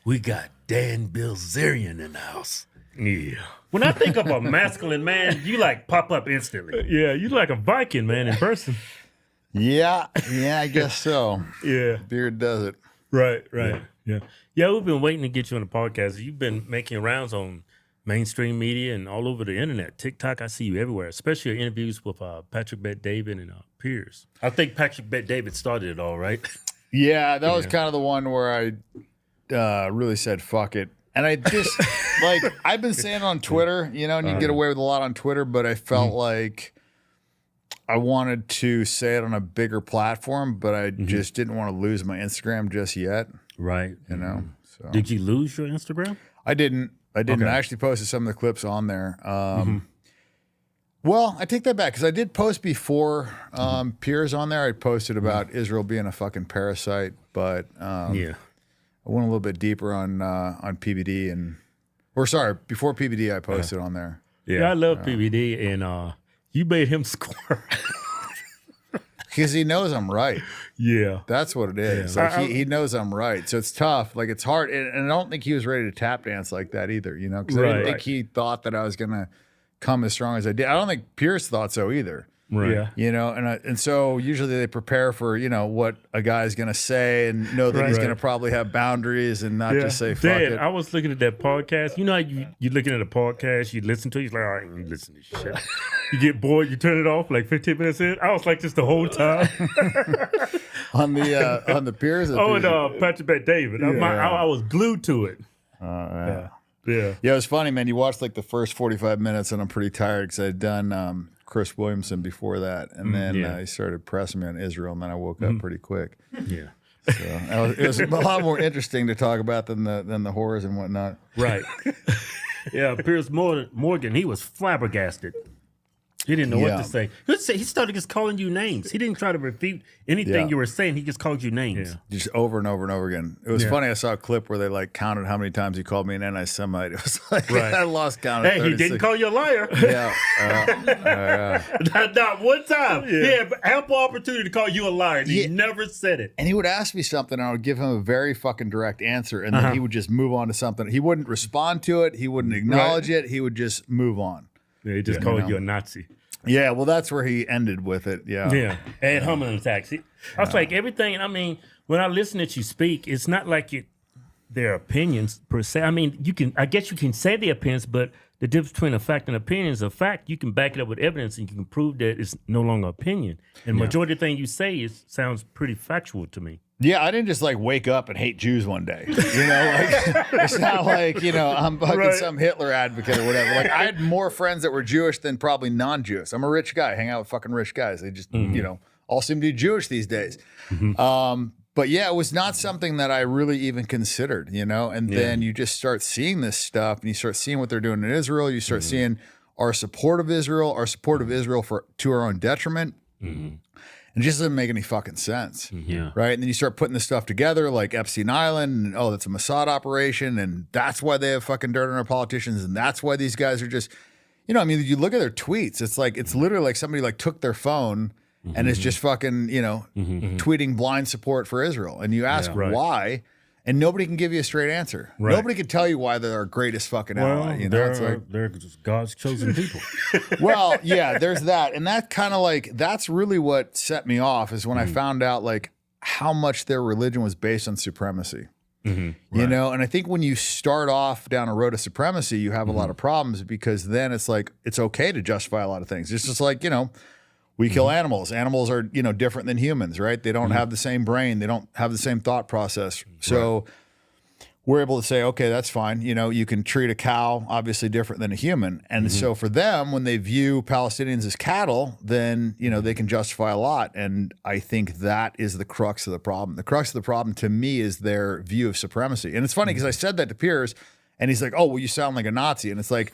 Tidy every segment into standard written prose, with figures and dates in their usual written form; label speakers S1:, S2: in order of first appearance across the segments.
S1: we got Dan Bilzerian in the house.
S2: Yeah. When I think of a masculine man, you like pop up instantly.
S3: Yeah, you like a Viking, man, in person.
S4: Yeah, I guess so.
S3: Yeah.
S4: Beard does it.
S3: Right. Yeah, we've been waiting to get you on the podcast. You've been making rounds on mainstream media and all over the internet. TikTok, I see you everywhere, especially your interviews with Patrick Bet-David and Piers.
S2: I think Patrick Bet-David started it all, right?
S4: Yeah, that was kind of the one where I really said fuck it. And I just, like, I've been saying it on Twitter, you know, and you can get away with a lot on Twitter, but I felt like I wanted to say it on a bigger platform, but I just didn't want to lose my Instagram just yet.
S3: Right.
S4: You know? So.
S3: Did you lose your Instagram?
S4: I didn't. Okay. I actually posted some of the clips on there. Well, I take that back because I did post before Piers on there. I posted about Israel being a fucking parasite, but I went a little bit deeper on PBD before PBD I posted on there.
S3: Yeah, I love PBD, and you made him score.
S4: Because he knows I'm right.
S3: Yeah.
S4: That's what it is.
S3: Yeah.
S4: Like he knows I'm right. So it's tough. Like it's hard. And I don't think he was ready to tap dance like that either, you know? Because I didn't think he thought that I was going to come as strong as I did. I don't think Pierce thought so either.
S3: Right. Yeah.
S4: You know, and so usually they prepare for, you know, what a guy's going to say and know that he's going to probably have boundaries and not just say fuck it.
S3: I was looking at that podcast. You know how you're looking at a podcast, you listen to it, you're like, all right, you listen to this shit. You get bored, you turn it off like 15 minutes in. I was like this the whole time.
S4: on the Piers?
S3: And Patrick Bet-David. I was glued to it.
S4: Yeah, it was funny, man. You watched like the first 45 minutes and I'm pretty tired because I'd done Chris Williamson before that. And then he started pressing me on Israel and then I woke up pretty quick.
S3: Yeah.
S4: So it was a lot more interesting to talk about than the horrors and whatnot.
S3: Right. Yeah, Piers Morgan, he was flabbergasted. He didn't know what to say. He started just calling you names. He didn't try to refute anything you were saying. He just called you names.
S4: Just over and over and over again. It was funny. I saw a clip where they like counted how many times he called me an anti-Semite. It was like I lost count.
S3: Hey, he didn't call you a liar. Not one time. He had ample opportunity to call you a liar. And he never said it.
S4: And he would ask me something, and I would give him a very fucking direct answer, and then he would just move on to something. He wouldn't respond to it. He wouldn't acknowledge it. He would just move on.
S3: Yeah, he just called you a Nazi.
S4: Yeah, well, that's where he ended with it. Yeah.
S3: And humming attacks. I was like, everything. I mean, when I listen to you speak, it's not like their opinions per se. I mean, I guess you can say the opinions, but the difference between a fact and opinion is a fact. You can back it up with evidence, and you can prove that it's no longer opinion. And majority of the thing you say sounds pretty factual to me.
S4: Yeah, I didn't just like wake up and hate Jews one day. You know, like it's not like, you know, I'm fucking some Hitler advocate or whatever. Like I had more friends that were Jewish than probably non-Jewish. I'm a rich guy, hang out with fucking rich guys. They just, you know, all seem to be Jewish these days. But yeah, it was not something that I really even considered, you know, and then you just start seeing this stuff and you start seeing what they're doing in Israel. You start seeing our support of Israel to our own detriment. It just doesn't make any fucking sense. Right. And then you start putting this stuff together like Epstein Island and that's a Mossad operation. And that's why they have fucking dirt on our politicians. And that's why these guys are just, you know, I mean, you look at their tweets, it's literally like somebody like took their phone and is just fucking, you know, tweeting blind support for Israel. And you ask why, and nobody can give you a straight answer. Right. Nobody can tell you why they're our greatest fucking ally. You know,
S3: they're just God's chosen people.
S4: Well, yeah, there's that. And that kind of like, that's really what set me off is when I found out like how much their religion was based on supremacy. You know, and I think when you start off down a road of supremacy, you have a lot of problems because then it's like, it's okay to justify a lot of things. It's just like, you know, we kill animals. Animals are, you know, different than humans, right? They don't have the same brain. They don't have the same thought process. So we're able to say, okay, that's fine. You know, you can treat a cow obviously different than a human. And so for them, when they view Palestinians as cattle, then, you know, they can justify a lot. And I think that is the crux of the problem. The crux of the problem to me is their view of supremacy. And it's funny because I said that to Piers and he's like, oh, well, you sound like a Nazi. And it's like,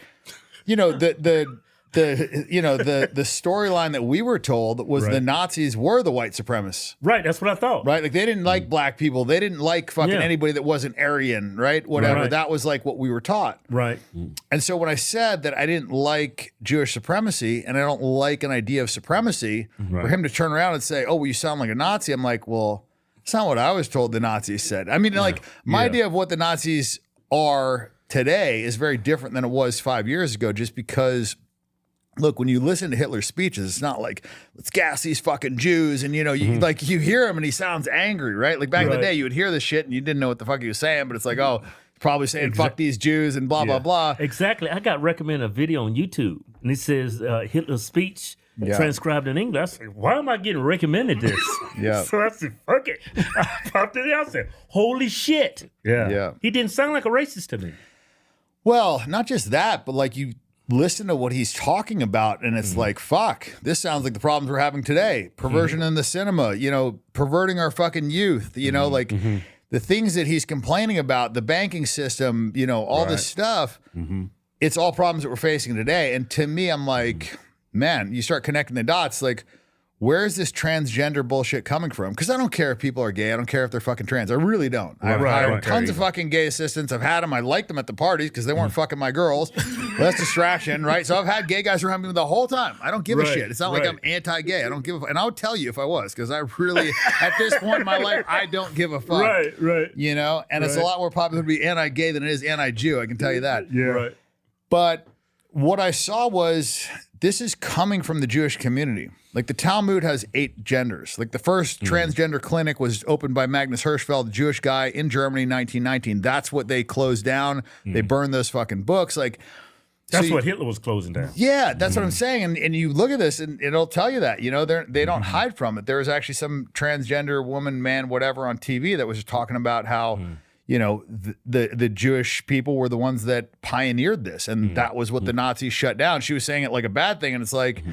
S4: you know, the storyline that we were told was the Nazis were the white supremacists.
S3: Right, that's what I thought.
S4: Right, like they didn't like black people. They didn't like fucking anybody that wasn't Aryan, right? Whatever. Right. That was like what we were taught.
S3: Right.
S4: And so when I said that I didn't like Jewish supremacy and I don't like an idea of supremacy, for him to turn around and say, oh, well, you sound like a Nazi, I'm like, well, It's not what I was told the Nazis said. I mean, like, my idea of what the Nazis are today is very different than it was 5 years ago, just because, look, when you listen to Hitler's speeches, it's not like, let's gas these fucking Jews. And, you know, you hear him and he sounds angry, right? Like, back in the day, you would hear this shit and you didn't know what the fuck he was saying, but it's like, oh, he's probably saying, fuck these Jews and blah, blah, blah.
S3: Exactly. I got recommended a video on YouTube, and it says Hitler's speech transcribed in English. I said, why am I getting recommended this? So I said, fuck it. I popped it out. I said, holy shit.
S4: Yeah.
S3: He didn't sound like a racist to me.
S4: Well, not just that, but like you listen to what he's talking about and it's like, fuck, this sounds like the problems we're having today. Perversion in the cinema, you know, perverting our fucking youth, you know, like the things that he's complaining about, the banking system, you know, all this stuff, it's all problems that we're facing today. And to me, I'm like, man, you start connecting the dots, like, where's this transgender bullshit coming from? Because I don't care if people are gay. I don't care if they're fucking trans. I really don't. I've hired tons of fucking gay assistants. I've had them. I liked them at the parties because they weren't fucking my girls. Less distraction, right? So I've had gay guys around me the whole time. I don't give a shit. It's not like I'm anti-gay. I don't give a and I would tell you if I was, because I really, at this point in my life, I don't give a fuck.
S3: Right.
S4: You know? And it's a lot more popular to be anti-gay than it is anti-Jew. I can tell you that.
S3: Yeah. Right.
S4: But what I saw was this is coming from the Jewish community. Like the Talmud has 8 genders. Like the first transgender clinic was opened by Magnus Hirschfeld, a Jewish guy in Germany in 1919. That's what they closed down. They burned those fucking books. Like
S3: that's what Hitler was closing down.
S4: Yeah, that's what I'm saying. And you look at this and it'll tell you that, you know, they don't hide from it. There was actually some transgender woman, man, whatever on TV that was just talking about how you know, the Jewish people were the ones that pioneered this. And that was what the Nazis shut down. She was saying it like a bad thing. And it's like,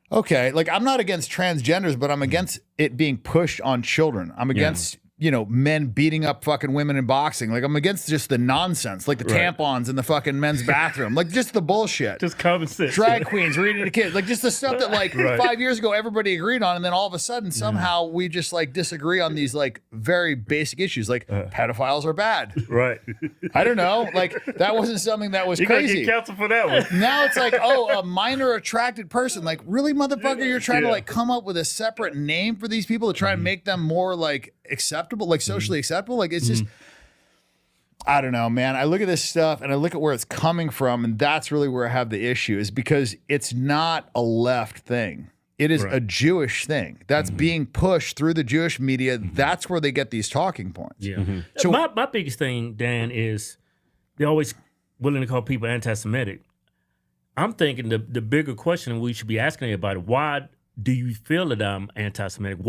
S4: okay, like I'm not against transgenders, but I'm against it being pushed on children. I'm against, you know, men beating up fucking women in boxing. Like I'm against just the nonsense, like the tampons in the fucking men's bathroom, like just the bullshit.
S3: Just common sense.
S4: Drag queens reading to kids, like just the stuff that like 5 years ago everybody agreed on, and then all of a sudden somehow we just like disagree on these like very basic issues, like pedophiles are bad.
S3: Right.
S4: I don't know, like that wasn't something that was
S3: you
S4: crazy.
S3: You got to get counsel for that one.
S4: Now it's like, oh, a minor attracted person. Like really, motherfucker, you're trying to like come up with a separate name for these people to try and make them more like acceptable, like socially acceptable. Like it's just, I don't know, man. I look at this stuff and I look at where it's coming from, and that's really where I have the issue, is because it's not a left thing. It is a Jewish thing that's being pushed through the Jewish media. That's where they get these talking points.
S3: Yeah. So my biggest thing, Dan, is they're always willing to call people anti-Semitic. I'm thinking the bigger question we should be asking everybody: why do you feel that I'm anti-Semitic?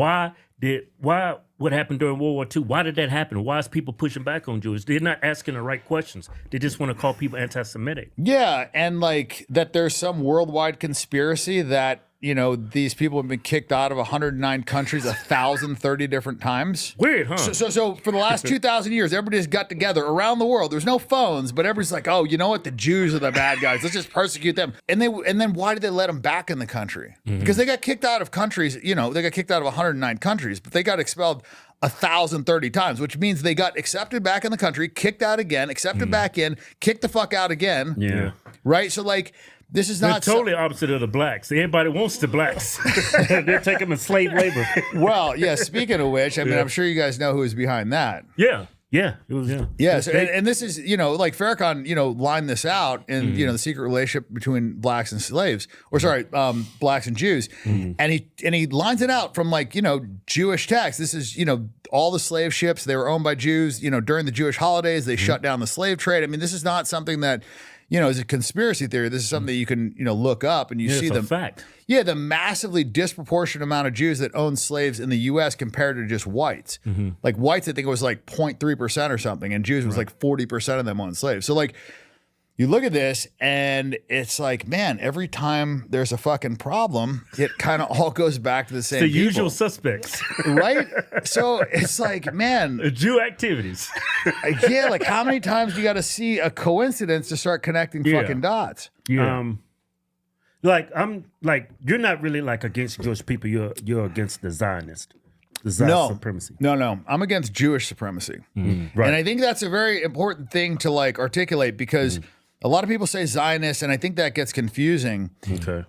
S3: What happened during World War II? Why did that happen? Why is people pushing back on Jews? They're not asking the right questions. They just want to call people anti-Semitic.
S4: Yeah, and like that there's some worldwide conspiracy that, you know, these people have been kicked out of 109 countries 1,030 different times.
S3: Weird, huh?
S4: So for the last 2,000 years, everybody just got together around the world. There's no phones, but everybody's like, oh, you know what? The Jews are the bad guys. Let's just persecute them. And then why did they let them back in the country? Because they got kicked out of countries. You know, they got kicked out of 109 countries, but they got expelled 1,030 times, which means they got accepted back in the country, kicked out again, accepted back in, kicked the fuck out again.
S3: Yeah.
S4: Right. So like, this is not
S3: totally opposite of the blacks. Everybody wants the blacks. They're taking them in slave labor.
S4: Well, yeah. Speaking of which, I mean, I'm sure you guys know who is behind that.
S3: Yeah. It was.
S4: Yes, and this is, you know, like Farrakhan, you know, lined this out in, you know, the secret relationship between blacks and slaves, or sorry, blacks and Jews, and he lines it out from like, you know, Jewish texts. This is, you know, all the slave ships, they were owned by Jews. You know, during the Jewish holidays, they shut down the slave trade. I mean, this is not something that, you know, is a conspiracy theory. This is something that you can, you know, look up and you see the
S3: fact.
S4: Yeah, the massively disproportionate amount of Jews that own slaves in the U.S. compared to just whites. Like whites, I think it was like 0.3% or something, and Jews was like 40% of them owned slaves. So like, you look at this and it's like, man, every time there's a fucking problem, it kind of all goes back to the same people.
S3: Usual suspects.
S4: Right? So it's like, man.
S3: Jew activities.
S4: Yeah, like how many times do you got to see a coincidence to start connecting fucking dots?
S3: Yeah. Like I'm like, you're not really like against Jewish people. You're against the Zionist. The Zionist supremacy.
S4: No. I'm against Jewish supremacy.
S3: Right.
S4: And I think that's a very important thing to like articulate, because a lot of people say Zionist, and I think that gets confusing.
S3: Okay.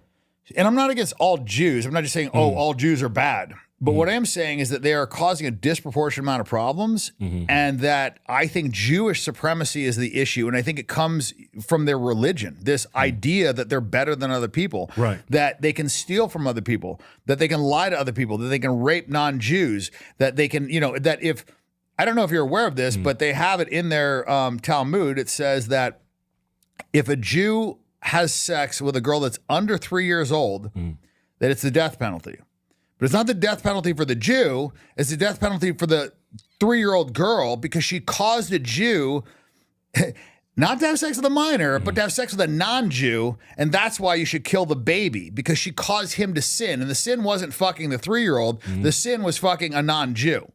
S4: And I'm not against all Jews. I'm not just saying, oh, all Jews are bad. But what I am saying is that they are causing a disproportionate amount of problems, and that I think Jewish supremacy is the issue. And I think it comes from their religion, this idea that they're better than other people,
S3: Right.
S4: that they can steal from other people, that they can lie to other people, that they can rape non-Jews, that they can, that if, I don't know if you're aware of this, but they have it in their Talmud. It says that if a Jew has sex with a girl that's under 3 years old, that it's the death penalty. But it's not the death penalty for the Jew, it's the death penalty for the 3-year-old girl because she caused a Jew not to have sex with a minor, but to have sex with a non-Jew, and that's why you should kill the baby, because she caused him to sin. And the sin wasn't fucking the 3-year-old, the sin was fucking a non-Jew.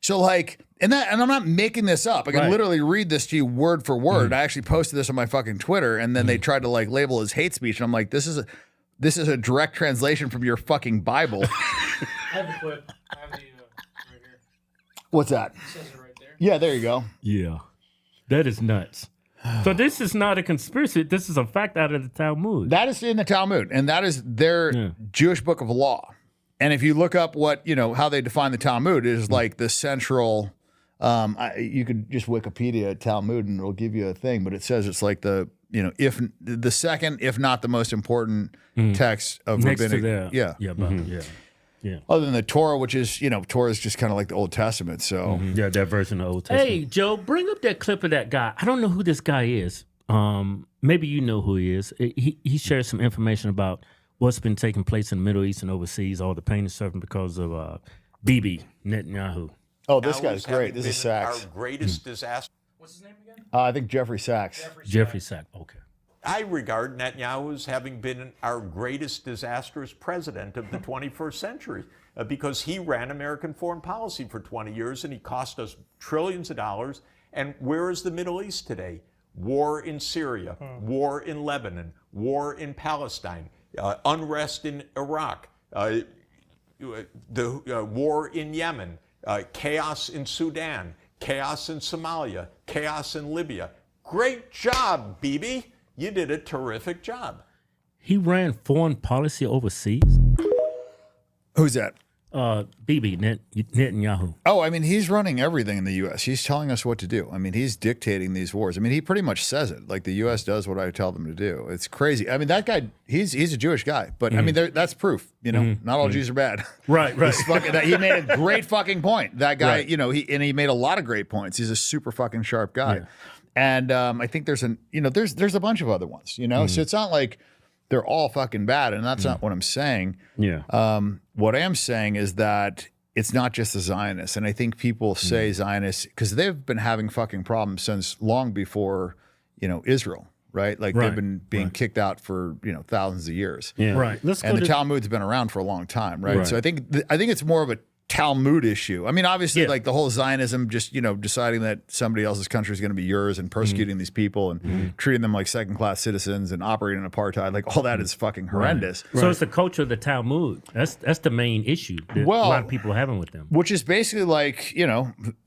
S4: So like, and I'm not making this up. I can literally read this to you word for word. I actually posted this on my fucking Twitter, and then they tried to like label as hate speech, and I'm like, this is a direct translation from your fucking Bible.
S5: I have the clip. I have the right here.
S4: What's that?
S5: It says it right there.
S4: Yeah, there you go.
S3: Yeah. That is nuts. So this is not a conspiracy. This is a fact out of the Talmud.
S4: That is in the Talmud, and that is their Jewish book of law. And if you look up what, how they define the Talmud, it is like the central, you could just Wikipedia Talmud and it'll give you a thing, but it says it's like the, if the second, if not the most important text of
S3: Next
S4: rabbinic.
S3: to that.
S4: Yeah.
S3: Yeah.
S4: Other than the Torah, which is, Torah is just kind of like the Old Testament. So
S3: Yeah, that version of Old Testament. Hey, Joe, bring up that clip of that guy. I don't know who this guy is. Maybe you know who he is. He shared some information about what's been taking place in the Middle East and overseas, all the pain and suffering because of Bibi Netanyahu.
S4: Oh, this guy's great. This is Sachs.
S6: Our greatest disaster.
S5: What's his name again?
S4: I think Jeffrey Sachs.
S3: Jeffrey Sachs. Okay.
S6: I regard Netanyahu as having been our greatest disastrous president of the 21st century because he ran American foreign policy for 20 years and he cost us trillions of dollars. And where is the Middle East today? War in Syria, war in Lebanon, war in Palestine, unrest in Iraq, the war in Yemen, chaos in Sudan, chaos in Somalia, chaos in Libya. Great job, Bibi. You did a terrific job.
S3: He ran foreign policy overseas?
S4: Who's that?
S3: Bibi Netanyahu.
S4: Oh, I mean, he's running everything in the U.S. He's telling us what to do. I mean, he's dictating these wars. I mean, he pretty much says it. Like, the U.S. does what I tell them to do. It's crazy. I mean, that guy, he's a Jewish guy. But, I mean, that's proof. Not all Jews are bad.
S3: Right.
S4: He made a great fucking point. That guy, he made a lot of great points. He's a super fucking sharp guy. Yeah. And I think there's a bunch of other ones, So it's not like they're all fucking bad, and that's not what I'm saying.
S3: Yeah.
S4: What I am saying is that it's not just the Zionists, and I think people say Zionists because they've been having fucking problems since long before, Israel, right? Like they've been being kicked out for thousands of years.
S3: Yeah. Right.
S4: And the Talmud's been around for a long time, right? So I think it's more of a Talmud issue. I mean, obviously, like the whole Zionism, just deciding that somebody else's country is going to be yours and persecuting these people and treating them like second-class citizens and operating apartheid, like all that is fucking horrendous.
S3: Right. So it's the culture of the Talmud. That's the main issue that a lot of people are having with them.
S4: Which is basically like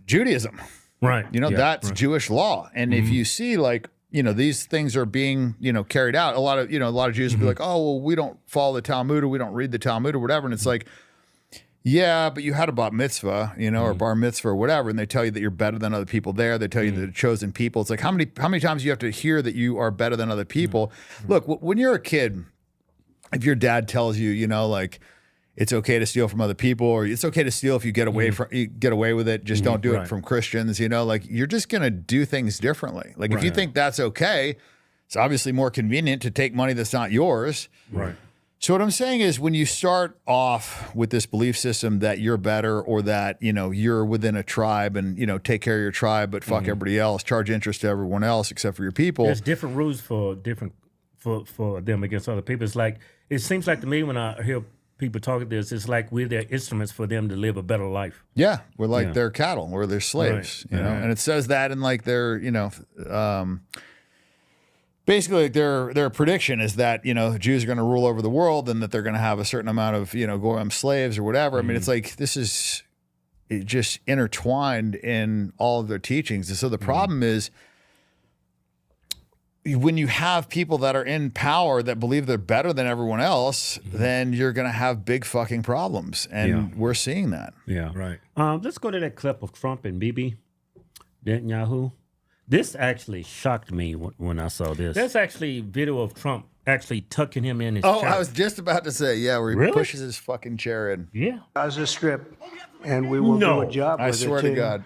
S4: Judaism,
S3: right?
S4: That's Jewish law, and if you see like these things are being carried out, a lot of Jews will be like, oh well, we don't follow the Talmud or we don't read the Talmud or whatever, and it's like. Yeah, but you had a bat mitzvah, or bar mitzvah or whatever, and they tell you that you're better than other people there. They tell you that they're chosen people. It's like how many times you have to hear that you are better than other people? Look, when you're a kid, if your dad tells you, like it's okay to steal from other people, or it's okay to steal if you get away with it, just don't do it from Christians. Like you're just gonna do things differently. Like if you think that's okay, it's obviously more convenient to take money that's not yours.
S3: Right.
S4: So what I'm saying is when you start off with this belief system that you're better or that, you're within a tribe and, take care of your tribe, but fuck everybody else, charge interest to everyone else except for your people.
S3: There's different rules for them against other people. It's like, it seems like to me when I hear people talk about this, it's like we're their instruments for them to live a better life.
S4: Yeah. We're like their cattle or their slaves, and it says that in like their, basically, like their prediction is that Jews are going to rule over the world and that they're going to have a certain amount of Goyim slaves or whatever. I mean, it's like this is just intertwined in all of their teachings. And so the problem is when you have people that are in power that believe they're better than everyone else, then you're going to have big fucking problems. And we're seeing that.
S3: Yeah.
S1: Right.
S3: Let's go to that clip of Trump and Bibi Netanyahu. This actually shocked me when I saw this. There's actually video of Trump actually tucking him in his chair.
S4: I was just about to say, where he
S3: Really?
S4: pushes his fucking chair in.
S3: Yeah.
S7: Gaza Strip, and we will do a job with it.
S4: I swear to
S7: too.
S4: God.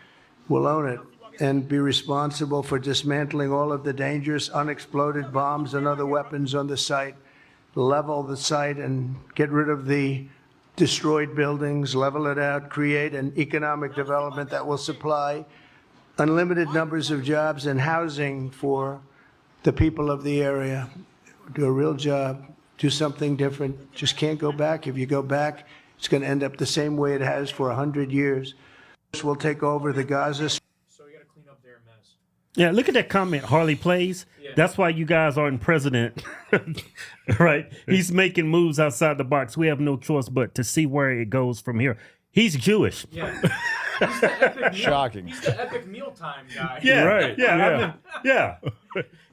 S7: We'll own it and be responsible for dismantling all of the dangerous unexploded bombs and other weapons on the site, level the site and get rid of the destroyed buildings, level it out, create an economic development that will supply unlimited numbers of jobs and housing for the people of the area. Do a real job, do something different. Just can't go back. If you go back, it's going to end up the same way it has for 100 years. We'll take over the Gaza.
S5: So we got to clean up their mess.
S3: Yeah, look at that comment Harley plays.
S5: Yeah.
S3: That's why you guys aren't president. Right? He's making moves outside the box. We have no choice but to see where it goes from here. He's Jewish.
S5: Yeah. He's the epic meal.
S4: Shocking.
S5: He's the epic mealtime guy.
S3: Yeah,
S2: Right,
S3: Yeah, yeah.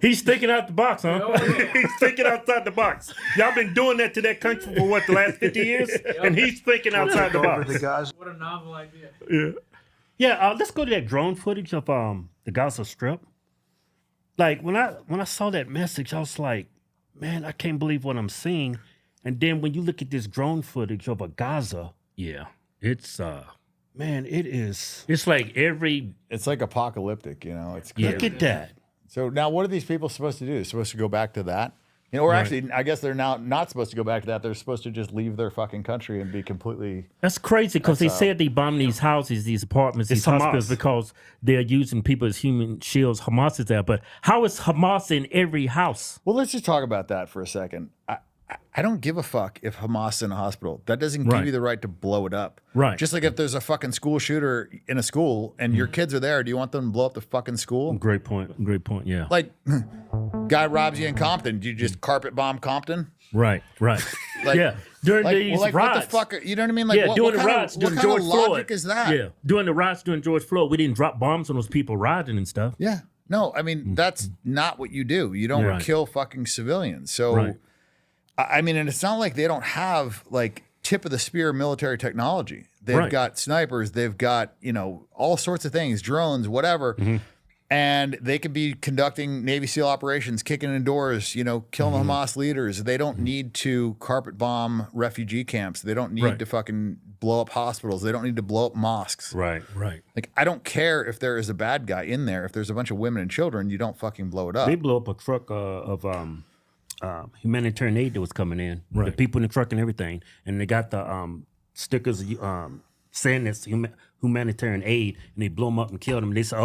S3: He's thinking out the box, huh?
S5: Oh, yeah.
S3: He's thinking outside the box. Y'all been doing that to that country for what, the last 50 years? And he's thinking outside the
S7: Over
S3: box.
S7: the Gaza.
S5: What a novel idea.
S3: Yeah, let's go to that drone footage of the Gaza Strip. Like when I saw that message, I was like, man, I can't believe what I'm seeing. And then when you look at this drone footage of a Gaza,
S2: Yeah. It's
S3: man, it is. It's like every
S4: It's like apocalyptic, It's
S3: look at that.
S4: So now what are these people supposed to do? They're supposed to go back to that? Or actually, I guess they're now not supposed to go back to that. They're supposed to just leave their fucking country and be completely...
S3: That's crazy because they said they bombed these houses, these apartments, these hospitals because they're using people as human shields. Hamas is there. But how is Hamas in every house?
S4: Well, let's just talk about that for a second. I don't give a fuck if Hamas is in a hospital. That doesn't give
S3: Right.
S4: you the right to blow it up.
S3: Right.
S4: Just like if there's a fucking school shooter in a school and your kids are there, do you want them to blow up the fucking school?
S3: Great point. Great point. Yeah.
S4: Like, guy robs you in Compton. Do you just carpet bomb Compton?
S3: Right. Right.
S4: Like,
S3: yeah. During these
S4: what
S3: riots.
S4: the fuck? You know what I mean? Like,
S3: Yeah,
S4: what,
S3: during
S4: what
S3: the
S4: kind
S3: riots,
S4: of, what
S3: during
S4: kind
S3: George
S4: of logic
S3: Floyd.
S4: is that?
S3: Yeah. During the riots, during George Floyd, we didn't drop bombs on those people rioting and stuff.
S4: Yeah. No, I mean, that's not what you do. You don't
S3: Right.
S4: kill fucking civilians. So,
S3: Right.
S4: I mean, and it's not like they don't have like tip of the spear military technology. They've
S3: Right.
S4: got snipers, they've got, all sorts of things, drones, whatever. And they could be conducting Navy SEAL operations, kicking in doors, killing Hamas leaders. They don't need to carpet bomb refugee camps. They don't need
S3: Right.
S4: to fucking blow up hospitals. They don't need to blow up mosques.
S3: Right. Right.
S4: Like, I don't care if there is a bad guy in there. If there's a bunch of women and children, you don't fucking blow it up.
S3: They blew up a truck of humanitarian aid that was coming in. Right. The people in the truck and everything. And they got the stickers saying it's humanitarian aid, and they blew them up and killed them. They said,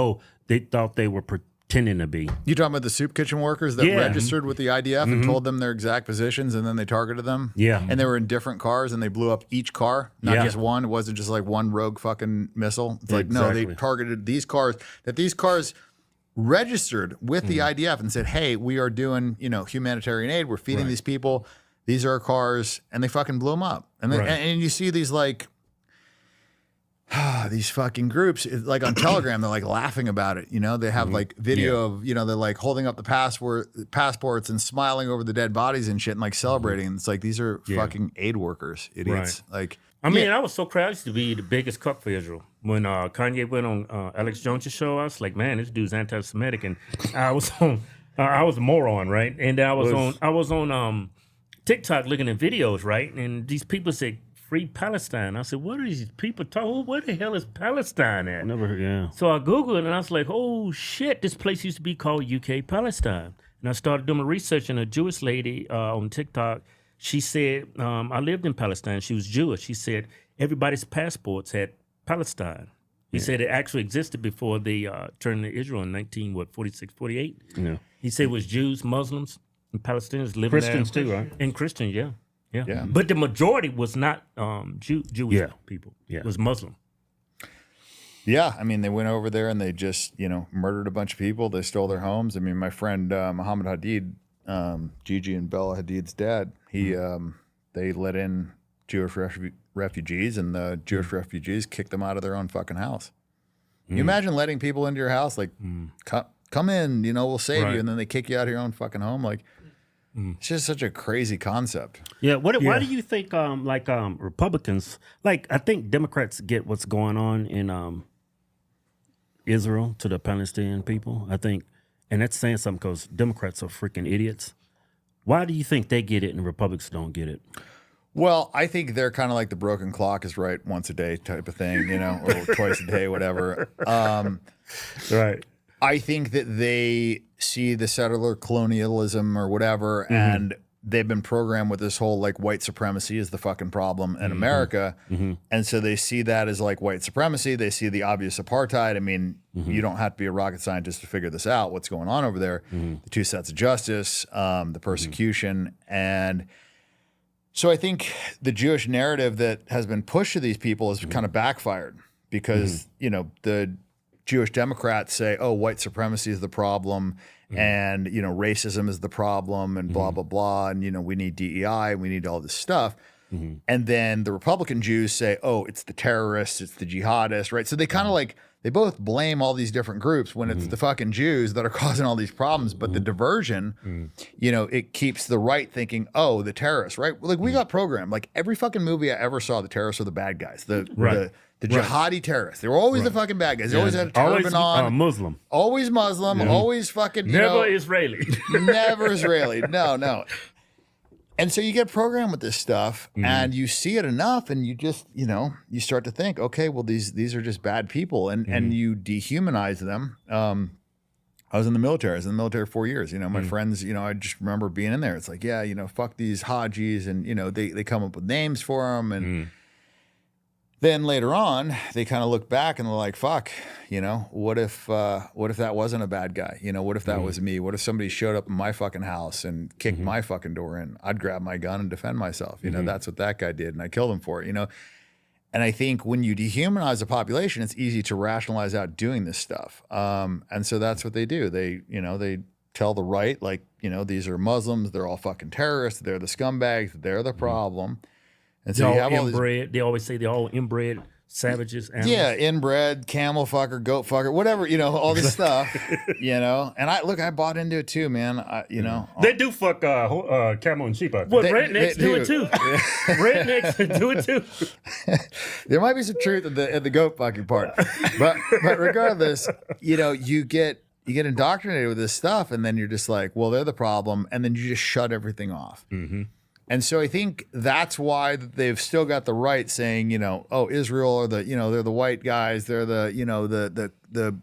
S3: they thought they were pretending to be.
S4: You talking about the soup kitchen workers that
S3: Yeah.
S4: registered with the IDF and told them their exact positions, and then they targeted them?
S3: Yeah.
S4: And they were in different cars, and they blew up each car, not
S3: Yeah.
S4: just one. It wasn't just like one rogue fucking missile. It's like, no, they
S3: Exactly.
S4: targeted these cars, that these cars registered with the IDF and said, hey, we are doing, humanitarian aid. We're feeding these people. These are our cars. And they fucking blew them up. And then,
S3: Right.
S4: and you see these like, these fucking groups, like on Telegram, they're like laughing about it. They have like video of, they're like holding up the passports and smiling over the dead bodies and shit and like celebrating. And it's like, these are fucking aid workers, idiots. Like,
S3: I mean, I was so crazy. I used to be the biggest cuck for Israel. When Kanye went on Alex Jones' show, I was like, man, this dude's anti-Semitic. And I was on, I was a moron, right? And I was on TikTok looking at videos, right? And these people said, free Palestine. I said, what are these people talking? Where the hell is Palestine at?
S2: never heard. Yeah.
S3: So I Googled it and I was like, oh shit, this place used to be called UK Palestine. And I started doing my research, and a Jewish lady on TikTok, she said, I lived in Palestine. She was Jewish. She said everybody's passports had Palestine. He said it actually existed before they turned to Israel in 1946, 48.
S2: Yeah.
S3: He said it was Jews, Muslims, and Palestinians living
S2: Christians
S3: there.
S2: too, right?
S3: And Christians, yeah.
S4: Yeah.
S3: But the majority was not Jewish
S2: Yeah.
S3: people.
S2: Yeah.
S3: It was Muslim.
S4: yeah, I mean, they went over there and they just, murdered a bunch of people. They stole their homes. I mean, my friend Mohammed Hadid, Gigi and Bella Hadid's dad, they let in Jewish refugees, and the Jewish refugees kicked them out of their own fucking house. You imagine letting people into your house, like come in, you know, we'll save
S3: Right.
S4: you. And then they kick you out of your own fucking home. Like, it's just such a crazy concept.
S3: Yeah. Why do you think Republicans, like, I think Democrats get what's going on in Israel to the Palestinian people, I think, and that's saying something because Democrats are freaking idiots. Why do you think they get it and Republicans don't get it?
S4: Well, I think they're kind of like the broken clock is right once a day type of thing, you know, or twice a day, whatever.
S3: Right.
S4: I think that they see the settler colonialism or whatever, and they've been programmed with this whole like white supremacy is the fucking problem in America. And so they see that as like white supremacy. They see the obvious apartheid. I mean, you don't have to be a rocket scientist to figure this out, what's going on over there. The two sets of justice, the persecution. And so I think the Jewish narrative that has been pushed to these people has kind of backfired because, you know, the Jewish Democrats say, oh, white supremacy is the problem and, you know, racism is the problem and blah, blah, blah. And, you know, we need DEI and we need all this stuff. And then the Republican Jews say, oh, it's the terrorists, it's the jihadists, right? So they kind of like, they both blame all these different groups when it's the fucking Jews that are causing all these problems. But the diversion, you know, it keeps the right thinking, oh, the terrorists, right? Like we got programmed. Like every fucking movie I ever saw, the terrorists were the bad guys. The jihadi terrorists. They were always the fucking bad guys. They always had a turban on.
S3: Muslim.
S4: Always Muslim. Always fucking, you
S3: Never
S4: know,
S3: Israeli.
S4: never Israeli. No. And so you get programmed with this stuff and you see it enough and you just, you know, you start to think, okay, well, these are just bad people and you dehumanize them. I was in the military. I was in the military 4 years. You know, my friends, you know, I just remember being in there. It's like, yeah, you know, fuck these Hajis. And, you know, they come up with names for them. And then later on, they kind of look back and they're like, fuck, you know, what if that wasn't a bad guy? You know, what if that was me? What if somebody showed up in my fucking house and kicked my fucking door in? I'd grab my gun and defend myself. You know, that's what that guy did. And I killed him for it, you know? And I think when you dehumanize a population, it's easy to rationalize out doing this stuff. And so that's what they do. They, you know, they tell the right, like, you know, these are Muslims. They're all fucking terrorists. They're the scumbags. They're the problem. And so you have all
S3: inbred. They always say they're all inbred savages. Animals.
S4: Yeah, inbred, camel fucker, goat fucker, whatever, you know, all this stuff, you know. And I bought into it too, man. You know,
S2: They do fuck camel and sheep out
S3: Well,
S2: there.
S3: rednecks do it too. Rednecks do it too.
S4: there might be some truth in the goat fucking part, but regardless, you know, you get indoctrinated with this stuff, and then you're just like, well, they're the problem, and then you just shut everything off. And so I think that's why they've still got the right saying, you know, oh, Israel or the, you know, they're the white guys, they're the, you know, the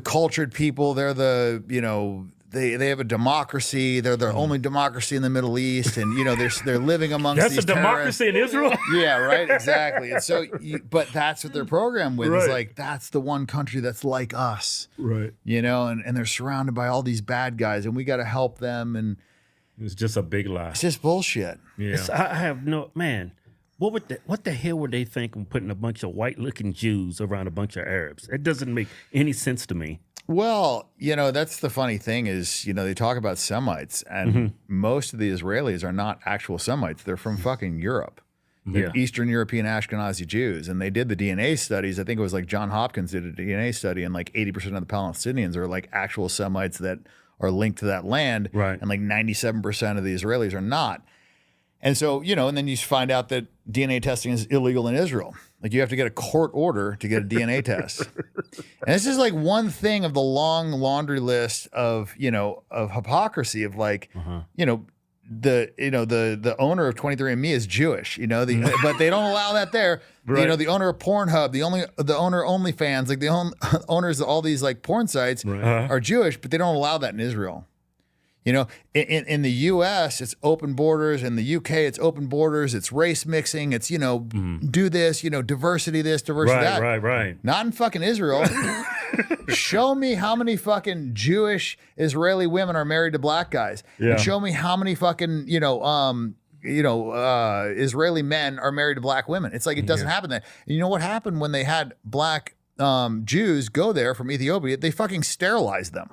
S4: cultured people, they're the, you know, they have a democracy, they're the only democracy in the Middle East, and you know they're living amongst
S3: That's
S4: these
S3: a democracy in Israel.
S4: Yeah, right, exactly. And so, but that's what they're programmed with.
S3: Right.
S4: It's like that's the one country that's like us,
S3: Right.
S4: you know, and they're surrounded by all these bad guys, and we got to help them and.
S3: It's just a big lie.
S4: It's just bullshit.
S3: Yeah. I have no man. What the hell were they thinking putting a bunch of white looking Jews around a bunch of Arabs? It doesn't make any sense to me.
S4: Well, you know, that's the funny thing is, you know, they talk about Semites and most of the Israelis are not actual Semites. They're from fucking Europe. They're Eastern European Ashkenazi Jews. And they did the DNA studies. I think it was like John Hopkins did a DNA study and like 80% of the Palestinians are like actual Semites that are linked to that land.
S3: Right.
S4: And like 97% of the Israelis are not. And so, you know, and then you find out that DNA testing is illegal in Israel. Like you have to get a court order to get a DNA test. And this is like one thing of the long laundry list of, you know, of hypocrisy of like, you know, the owner of 23andMe is Jewish, you know, but they don't allow that there. Right. You know, the owner of Pornhub, the owner of OnlyFans, like the owners of all these like porn sites are Jewish, but they don't allow that in Israel. You know, in the U.S., it's open borders. In the U.K., it's open borders. It's race mixing. It's, you know, do this, you know, diversity this, diversity that.
S3: Right.
S4: Not in fucking Israel. Show me how many fucking Jewish Israeli women are married to black guys.
S3: Yeah.
S4: And show me how many fucking, Israeli men are married to black women. It's like it doesn't happen that. And you know what happened when they had black Jews go there from Ethiopia? They fucking sterilized them.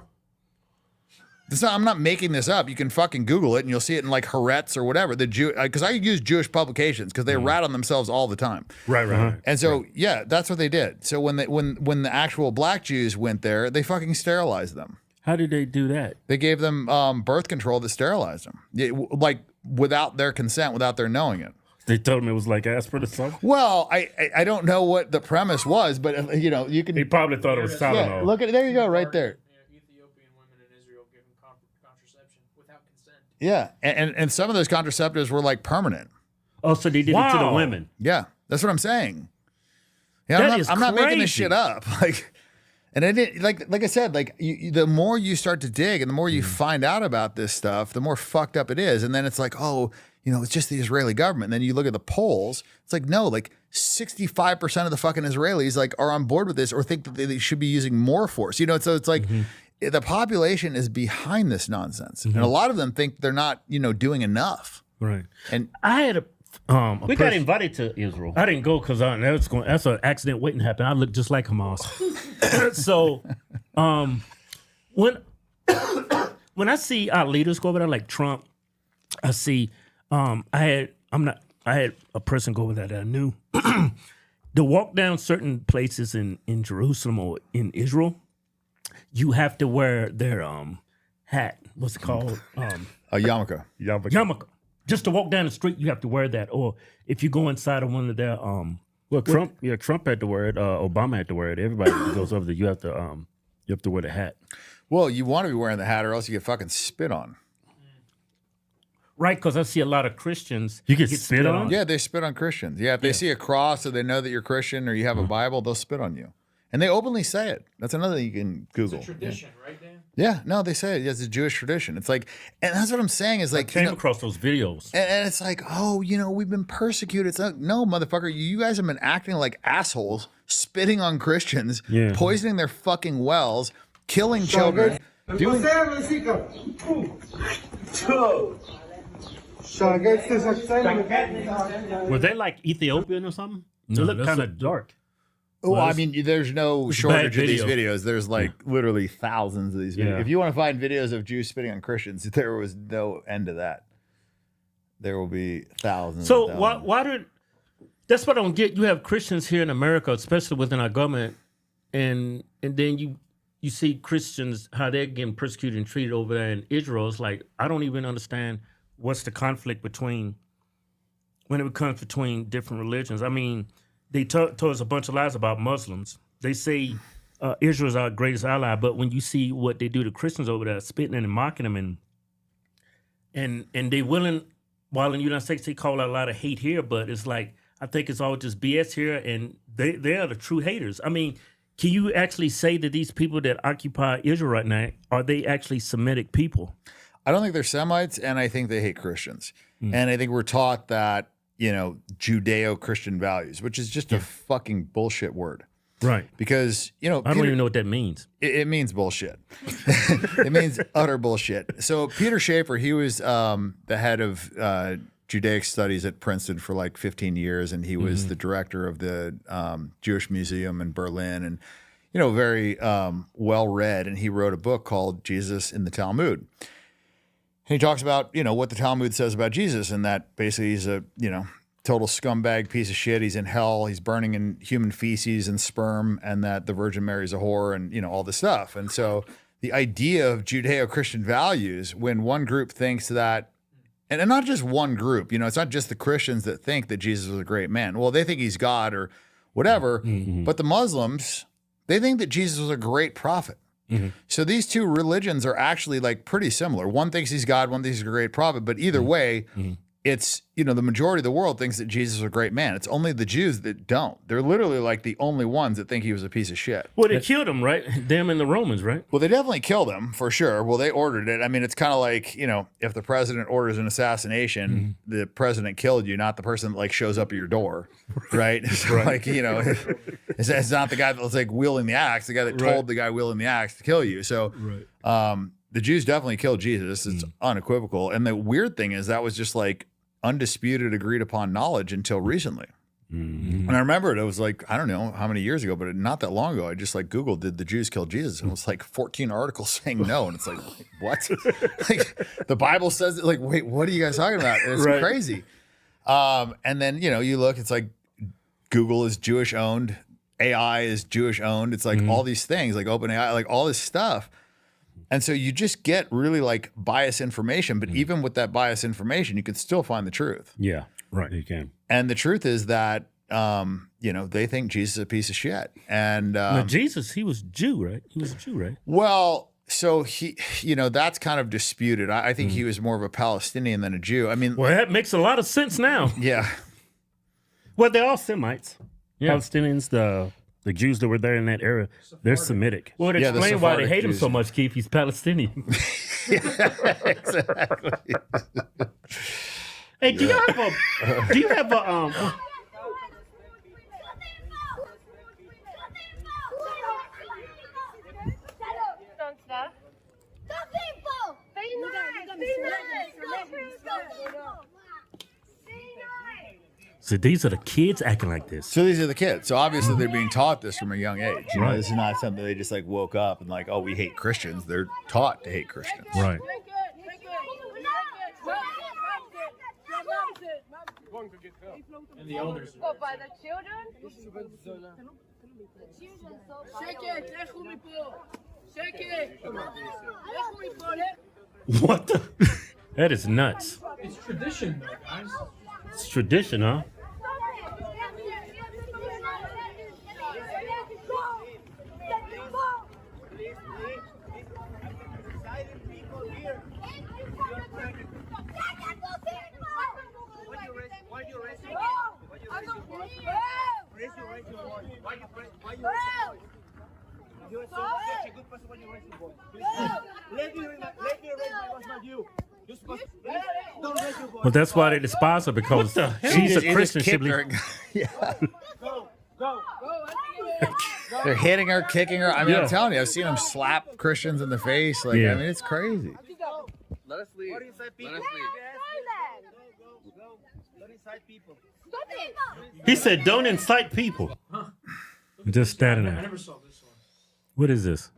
S4: I'm not making this up. You can fucking Google it and you'll see it in like Haaretz or whatever. The Jew, because I use Jewish publications because they rat on themselves all the time.
S2: Right.
S4: And so yeah, that's what they did. So when the actual black Jews went there, they fucking sterilized them.
S3: How did they do that?
S4: They gave them birth control that sterilized them, like without their consent, without their knowing it.
S3: They told him it was like aspirin or something.
S4: Well, I don't know what the premise was, but you can.
S3: He probably thought it was Tylenol.
S4: Yeah, look at there you go, right there.
S5: Ethiopian women in Israel given contraception without consent.
S4: Yeah, and some of those contraceptives were like permanent.
S3: Oh, so they did it to the
S2: Wow.
S3: women.
S4: Yeah, that's what I'm saying. Yeah,
S3: That
S4: I'm not making this
S3: is
S4: shit up. Like, and I didn't like I said, like the more you start to dig and the more you find out about this stuff, the more fucked up it is. And then it's like, oh, it's just the Israeli government. And then you look at the polls, it's like, no, like 65% of the fucking Israelis like are on board with this or think that they should be using more force. So it's like the population is behind this nonsense, and a lot of them think they're not, doing enough.
S3: Right.
S4: And
S3: I had a
S2: We got invited to Israel.
S3: I didn't go because that's an accident waiting to happen. I look just like Hamas. So when I see our leaders go over there like Trump, I see I had a person go over there that I knew. To walk down certain places in Jerusalem or in Israel, you have to wear their hat. What's it called?
S4: a yarmulke.
S3: Yarmulke. Just to walk down the street, you have to wear that. Or if you go inside of one of their
S2: Well, Trump had to wear it. Obama had to wear it. Everybody who goes over there, you have to wear the hat.
S4: Well, you want to be wearing the hat or else you get fucking spit on.
S3: right, because I see a lot of Christians.
S2: You get spit on?
S4: Yeah, they spit on Christians. Yeah, if they see a cross or they know that you're Christian or you have a Bible, they'll spit on you. And they openly say it. That's another thing you can Google.
S5: It's a tradition, right, Dan?
S4: Yeah, no, they say it. Yeah, it's a Jewish tradition. It's like, and that's what I'm saying is like,
S3: Came across those videos.
S4: and it's like, oh, we've been persecuted. It's like, no, motherfucker, you guys have been acting like assholes, spitting on Christians, poisoning their fucking wells, killing children, doing.
S3: Were they like Ethiopian or something? They look kind of dark.
S4: Oh, I mean, there's no shortage of these
S3: video.
S4: videos. There's like literally thousands of these videos.
S3: Yeah.
S4: If you want to find videos of Jews spitting on Christians, there was no end to that. There will be thousands.
S3: So
S4: and
S3: why
S4: thousands.
S3: did? That's what I don't get. You have Christians here in America, especially within our government, and then you see Christians how they're getting persecuted and treated over there in Israel. It's like I don't even understand what's the conflict between when it comes between different religions. I mean, they told us a bunch of lies about Muslims. They say Israel's our greatest ally, but when you see what they do to Christians over there, spitting and mocking them, and they willing, while in the United States they call out a lot of hate here, but it's like I think it's all just BS here, and they are the true haters. I mean, can you actually say that these people that occupy Israel right now are they actually Semitic people?
S4: I don't think they're Semites, and I think they hate Christians. And I think we're taught that, Judeo-Christian values, which is just a fucking bullshit word.
S3: Right.
S4: Because,
S3: I don't even know what that means.
S4: It means bullshit. It means utter bullshit. So Peter Schaefer, he was the head of Judaic studies at Princeton for like 15 years, and he was the director of the Jewish Museum in Berlin, and very well read. And he wrote a book called Jesus in the Talmud. And he talks about what the Talmud says about Jesus, and that basically he's a total scumbag piece of shit. He's in hell. He's burning in human feces and sperm, and that the Virgin Mary's a whore, and all this stuff. And so the idea of Judeo-Christian values, when one group thinks that, and not just one group, it's not just the Christians that think that Jesus was a great man. Well, they think he's God or whatever, but the Muslims, they think that Jesus was a great prophet. So these two religions are actually like pretty similar. One thinks he's God, one thinks he's a great prophet, but either way, it's, the majority of the world thinks that Jesus is a great man. It's only the Jews that don't. They're literally like the only ones that think he was a piece of shit.
S3: Well, they killed him, right? Them and the Romans, right?
S4: Well, they definitely killed him for sure. Well, they ordered it. I mean, it's kind of like, if the president orders an assassination, the president killed you, not the person that like shows up at your door, right? Like, it's not the guy that's like wielding the axe, the guy that told the guy wielding the axe to kill you. So, the Jews definitely killed Jesus. It's unequivocal. And the weird thing is that was just like undisputed, agreed upon knowledge until recently. And I remember it was like, I don't know how many years ago, but not that long ago, I just like Googled, did the Jews kill Jesus? And it was like 14 articles saying no. And it's like, what? Like the Bible says it, like, wait, what are you guys talking about? And it's crazy. And then, you look, it's like Google is Jewish owned. AI is Jewish owned. It's like all these things like OpenAI, like all this stuff. And so you just get really like biased information. But even with that biased information, you can still find the truth.
S2: Yeah, right. You can.
S4: And the truth is that, they think Jesus is a piece of shit. And
S3: Now, Jesus, he was Jew, right? He was a Jew, right?
S4: well, so he, that's kind of disputed. I think he was more of a Palestinian than a Jew. I mean,
S3: Well, that makes a lot of sense now.
S4: yeah.
S3: Well, they're all Semites.
S2: Yeah.
S3: Palestinians, the Jews that were there in that era, they're Semitic. Well, it
S4: Yeah, the
S3: explains why they
S4: Sephardic
S3: hate him
S4: Jews.
S3: so much, Keith. He's Palestinian.
S4: Exactly.
S3: Hey, do you have a So these are the kids acting like this.
S4: So these are the kids. So obviously they're being taught this from a young age. This is not something they just like woke up and like, oh, we hate Christians. They're taught to hate Christians.
S2: Right.
S5: And the elders.
S8: By the children? Shake it, let me pull. Shake it. Let me pull it.
S3: What the? That is nuts.
S5: It's tradition, though, guys.
S3: It's tradition, huh? Well, that's why they despise her, because she's a Christian. She believes-
S4: They're hitting her, kicking her. I mean,
S3: Yeah.
S4: I'm telling you, I've seen them slap Christians in the face. Like,
S3: Yeah.
S4: I mean, it's crazy.
S9: Let us leave. Let us leave. Don't incite people.
S3: He said, "Don't incite people." Just standing
S5: I
S3: there.
S5: never saw this one.
S3: What is this?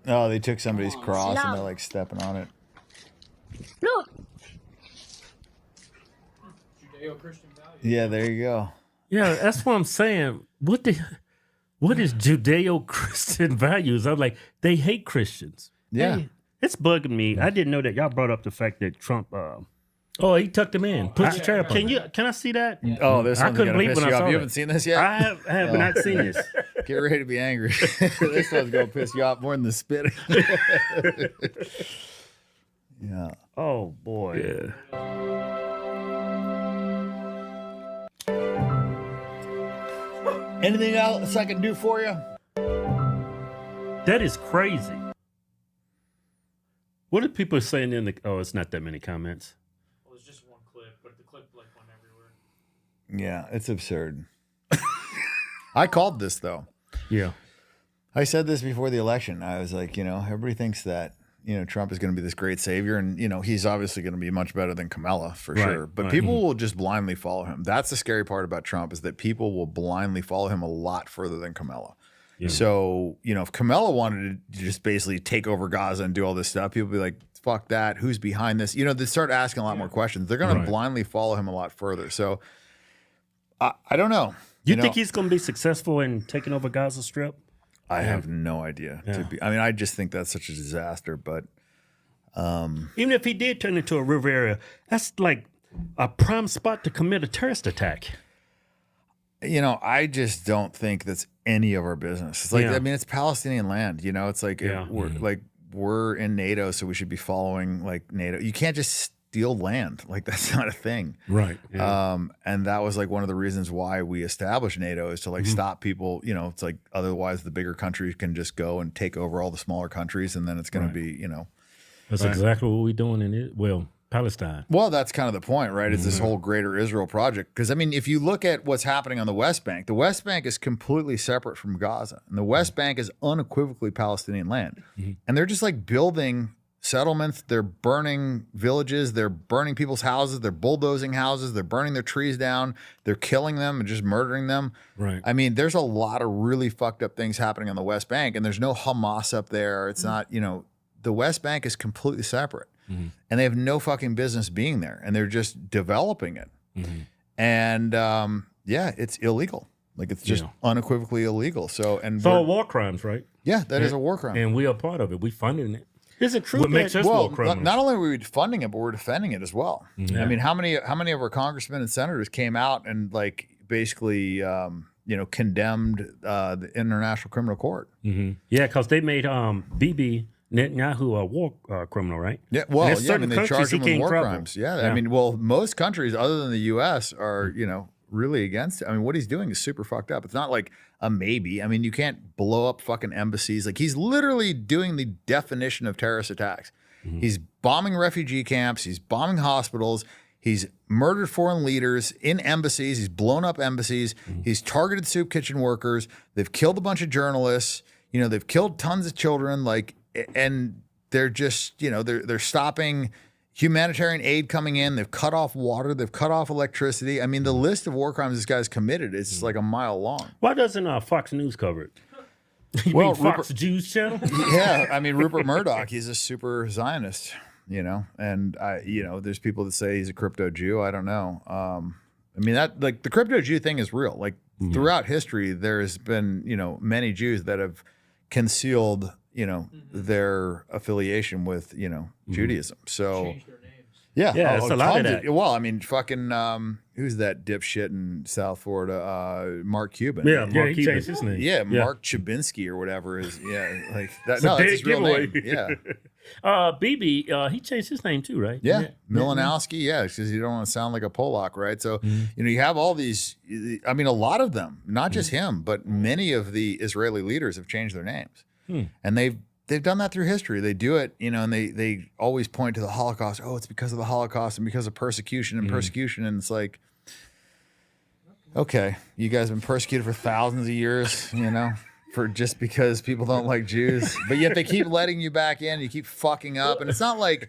S4: Oh, they took somebody's cross and they're like stepping on it.
S8: Look.
S5: Judeo-Christian values.
S4: Yeah, there you go.
S3: Yeah, that's what I'm saying. What is Judeo-Christian values? I'm like, they hate Christians.
S4: Yeah.
S3: Hey, it's bugging me. I didn't know that y'all brought up the fact that Trump. Oh, he tucked him in. Put your chair up. Can I see that?
S4: Oh, this
S3: I
S4: one's
S3: couldn't
S4: gonna
S3: believe
S4: piss
S3: when
S4: you
S3: I
S4: off.
S3: saw
S4: You
S3: that.
S4: haven't seen this yet?
S3: I have not seen this.
S4: Get ready to be angry. This one's gonna piss you off more than the spitting. Yeah.
S3: Oh boy.
S4: Anything else I can do for you?
S3: That is crazy. What are people saying in the? Oh, it's not that many comments.
S5: Well, it's just one clip, but the clip like went everywhere.
S4: Yeah, it's absurd. I called this though.
S3: Yeah.
S4: I said this before the election. I was like, everybody thinks that, Trump is going to be this great savior. And, he's obviously going to be much better than Kamala for
S3: Right,
S4: sure. But
S3: right.
S4: people will just blindly follow him. That's the scary part about Trump, is that people will blindly follow him a lot further than Kamala.
S3: Yeah.
S4: So, if Kamala wanted to just basically take over Gaza and do all this stuff, people would be like, fuck that. Who's behind this? They start asking a lot more questions. They're going
S3: Right.
S4: to blindly follow him a lot further. So I don't know.
S3: You think he's going to be successful in taking over Gaza Strip?
S4: I have no idea. I just think that's such a disaster. But
S3: Even if he did turn into a river area, that's like a prime spot to commit a terrorist attack.
S4: I just don't think that's any of our business. It's like,
S3: Yeah.
S4: it's Palestinian land. It's like
S3: Yeah.
S4: we're in NATO, so we should be following like NATO. You can't just steal land. Like, that's not a thing.
S3: Right.
S4: And that was like one of the reasons why we established NATO, is to like stop people. It's like, otherwise the bigger countries can just go and take over all the smaller countries, and then it's going to be,
S3: That's exactly what we're doing in it. Well, Palestine.
S4: Well, that's kind of the point, right? It's this whole greater Israel project. Because, if you look at what's happening on the West Bank is completely separate from Gaza. And the West Bank is unequivocally Palestinian land. And they're just like building settlements. They're burning villages. They're burning people's houses. They're bulldozing houses. They're burning their trees down. They're killing them and just murdering them.
S2: Right.
S4: I mean, there's a lot of really fucked up things happening on the West Bank, and there's no Hamas up there. It's not, the West Bank is completely separate, and they have no fucking business being there, and they're just developing it. And it's illegal. Like, it's just unequivocally illegal. So,
S3: It's all war crimes, right?
S4: yeah, that is a war crime.
S3: And we are part of it. We funding it.
S2: Is it true?
S3: What makes us war criminals?
S4: Not only are we funding it, but we're defending it as well. I mean, how many of our congressmen and senators came out and like basically, condemned the International Criminal Court?
S3: Yeah, because they made Bibi Netanyahu a war criminal, right?
S4: Yeah, well,
S3: there's
S4: yeah, I mean, they
S3: certain
S4: charge
S3: countries
S4: him
S3: he
S4: with war
S3: can't travel.
S4: crimes. Yeah, I mean, well, most countries other than the U.S. are, really against it. I mean, what he's doing is super fucked up. It's not like a maybe. I mean, you can't blow up fucking embassies. Like, he's literally doing the definition of terrorist attacks. He's bombing refugee camps. He's bombing hospitals. He's murdered foreign leaders in embassies. He's blown up embassies. He's targeted soup kitchen workers. They've killed a bunch of journalists. They've killed tons of children. Like, and they're just, they're stopping humanitarian aid coming in. They've cut off water. They've cut off electricity. I mean, the list of war crimes this guy's committed is just like a mile long.
S3: Why doesn't Fox News cover it? You
S4: Well,
S3: mean Fox Jews channel?
S4: Yeah, I mean, Rupert Murdoch, he's a super Zionist, and there's people that say he's a crypto Jew. I don't know. I mean, that, like, the crypto Jew thing is real. Like, throughout history, there has been, many Jews that have concealed, their affiliation with, Judaism. So,
S5: Change their names.
S4: yeah,
S3: Yeah, it's a lot of
S4: tons
S3: that.
S4: well, I mean, fucking, who's that dipshit in South Florida? Mark Cuban.
S3: Yeah,
S4: Mark
S3: he
S4: Cuban.
S3: changed his name.
S4: Yeah, Mark Chabinsky or whatever is. Yeah, like that.
S3: It's a
S4: No, that's
S3: big
S4: his real
S3: giveaway.
S4: name. Yeah.
S3: Bibi, he changed his name too, right?
S4: Yeah, Milanowski, yeah, because you don't want to sound like a Polak, right? So, you have all these, I mean, a lot of them, not just him, but many of the Israeli leaders have changed their names. And they've done that through history. They do it, and they always point to the Holocaust. Oh, it's because of the Holocaust and because of persecution and persecution. And it's like, okay, you guys have been persecuted for thousands of years, for just because people don't like Jews, but yet they keep letting you back in. You keep fucking up, and it's not like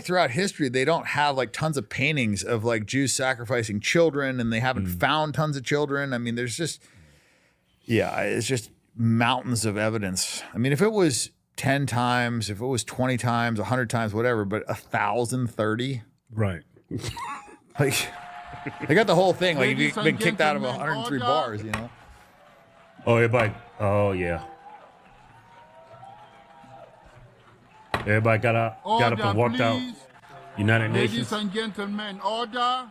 S4: throughout history they don't have like tons of paintings of like Jews sacrificing children, and they haven't found tons of children. I mean, there's just, it's just mountains of evidence. I mean, if it was 10 times, if it was 20 times, 100 times, whatever, but 1,030,
S3: Right.
S4: like they got the whole thing. Like, if you've been kicked out of 103 bars,
S3: Oh, everybody. Oh, yeah. Everybody got up and walked out. United Nations.
S10: Ladies and gentlemen, order.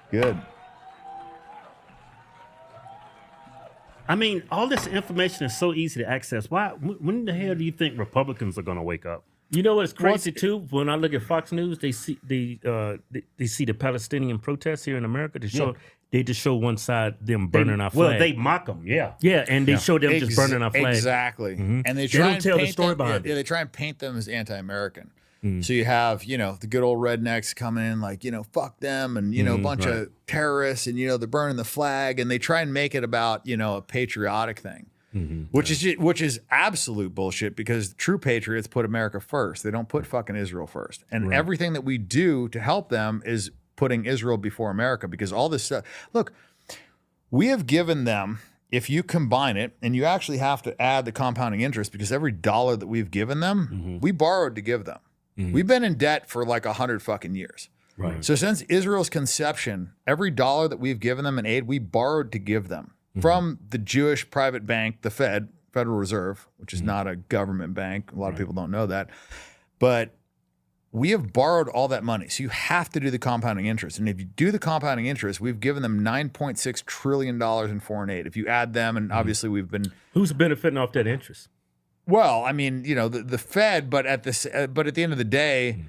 S4: Good.
S3: I mean, all this information is so easy to access. Why? When the hell do you think Republicans are going to wake up? You know what's crazy too? When I look at Fox News, they see the Palestinian protests here in America. They just show one side them burning our flag.
S2: Well, they mock them, yeah.
S3: Yeah, and they show them just burning our flag.
S4: Exactly. And they
S3: They
S4: try
S3: don't
S4: and
S3: tell the
S4: paint
S3: story
S4: them,
S3: behind it.
S4: they try and paint them as anti-American. So you have, the good old rednecks coming in like, fuck them, and, a bunch of terrorists, and, they're burning the flag, and they try and make it about, a patriotic thing. Which is absolute bullshit, because true patriots put America first. They don't put fucking Israel first. And everything that we do to help them is putting Israel before America, because all this stuff. Look, we have given them, if you combine it, and you actually have to add the compounding interest, because every dollar that we've given them, we borrowed to give them. We've been in debt for like 100 fucking years.
S3: Right.
S4: So since Israel's conception, every dollar that we've given them in aid, we borrowed to give them from the Jewish private bank, the Federal Reserve, which is not a government bank. A lot of people don't know that. But we have borrowed all that money. So you have to do the compounding interest. And if you do the compounding interest, we've given them $9.6 trillion in foreign aid. If you add them, and obviously we've been...
S3: Who's benefiting off that interest?
S4: Well, I mean, the Fed, but at the end of the day,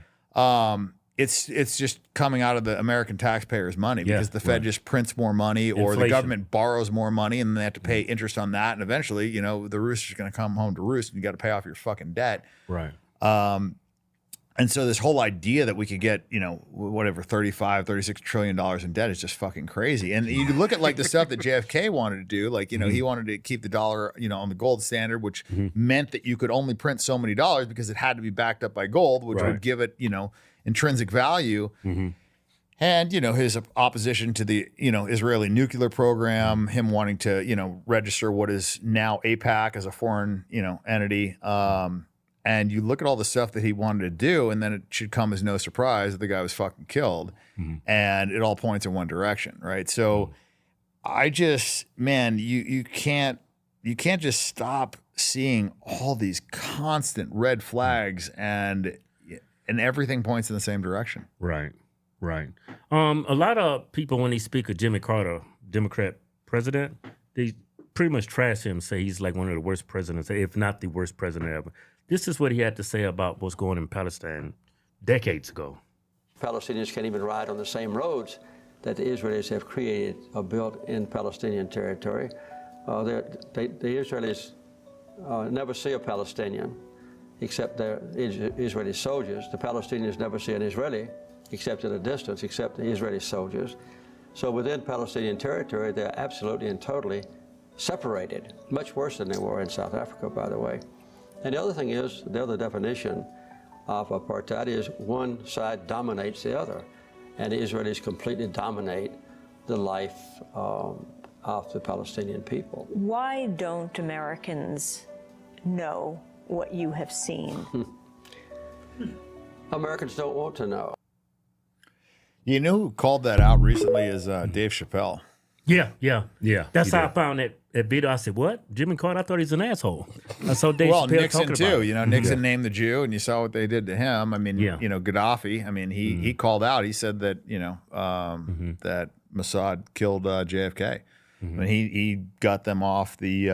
S4: it's just coming out of the American taxpayers' money, because the Fed just prints more money, or the government borrows more money, and they have to pay interest on that. And eventually, the rooster's going to come home to roost, and you got to pay off your fucking debt.
S3: Right.
S4: And so this whole idea that we could get, whatever, $36 trillion in debt is just fucking crazy. And you look at like the stuff that JFK wanted to do, like, he wanted to keep the dollar, on the gold standard, which meant that you could only print so many dollars because it had to be backed up by gold, which would give it, intrinsic value. And, his opposition to the, Israeli nuclear program, him wanting to, register what is now AIPAC as a foreign, entity. And you look at all the stuff that he wanted to do, and then it should come as no surprise that the guy was fucking killed. And it all points in one direction, right? So I just, man, you can't just stop seeing all these constant red flags, and everything points in the same direction.
S3: Right. A lot of people, when they speak of Jimmy Carter, Democrat president, they pretty much trash him, say he's like one of the worst presidents, if not the worst president ever. This is what he had to say about what's going on in Palestine decades ago.
S11: Palestinians can't even ride on the same roads that the Israelis have created or built in Palestinian territory. The Israelis never see a Palestinian except the Israeli soldiers. The Palestinians never see an Israeli except at a distance, except the Israeli soldiers. So within Palestinian territory, they're absolutely and totally separated, much worse than they were in South Africa, by the way. And the other thing is, the other definition of apartheid is one side dominates the other, and the Israelis completely dominate the life of the Palestinian people.
S12: Why don't Americans know what you have seen?
S11: Americans don't want to know.
S4: You know who called that out recently is Dave Chappelle.
S3: Yeah. That's how I found that video. I said, "What? Jimmy Carter? I thought he's an asshole." I saw Dave Chappelle
S4: Nixon
S3: talking
S4: too.
S3: about it.
S4: Nixon named the Jew, and you saw what they did to him. I mean, Gaddafi. I mean, he called out. He said that that Mossad killed JFK. When he got them off the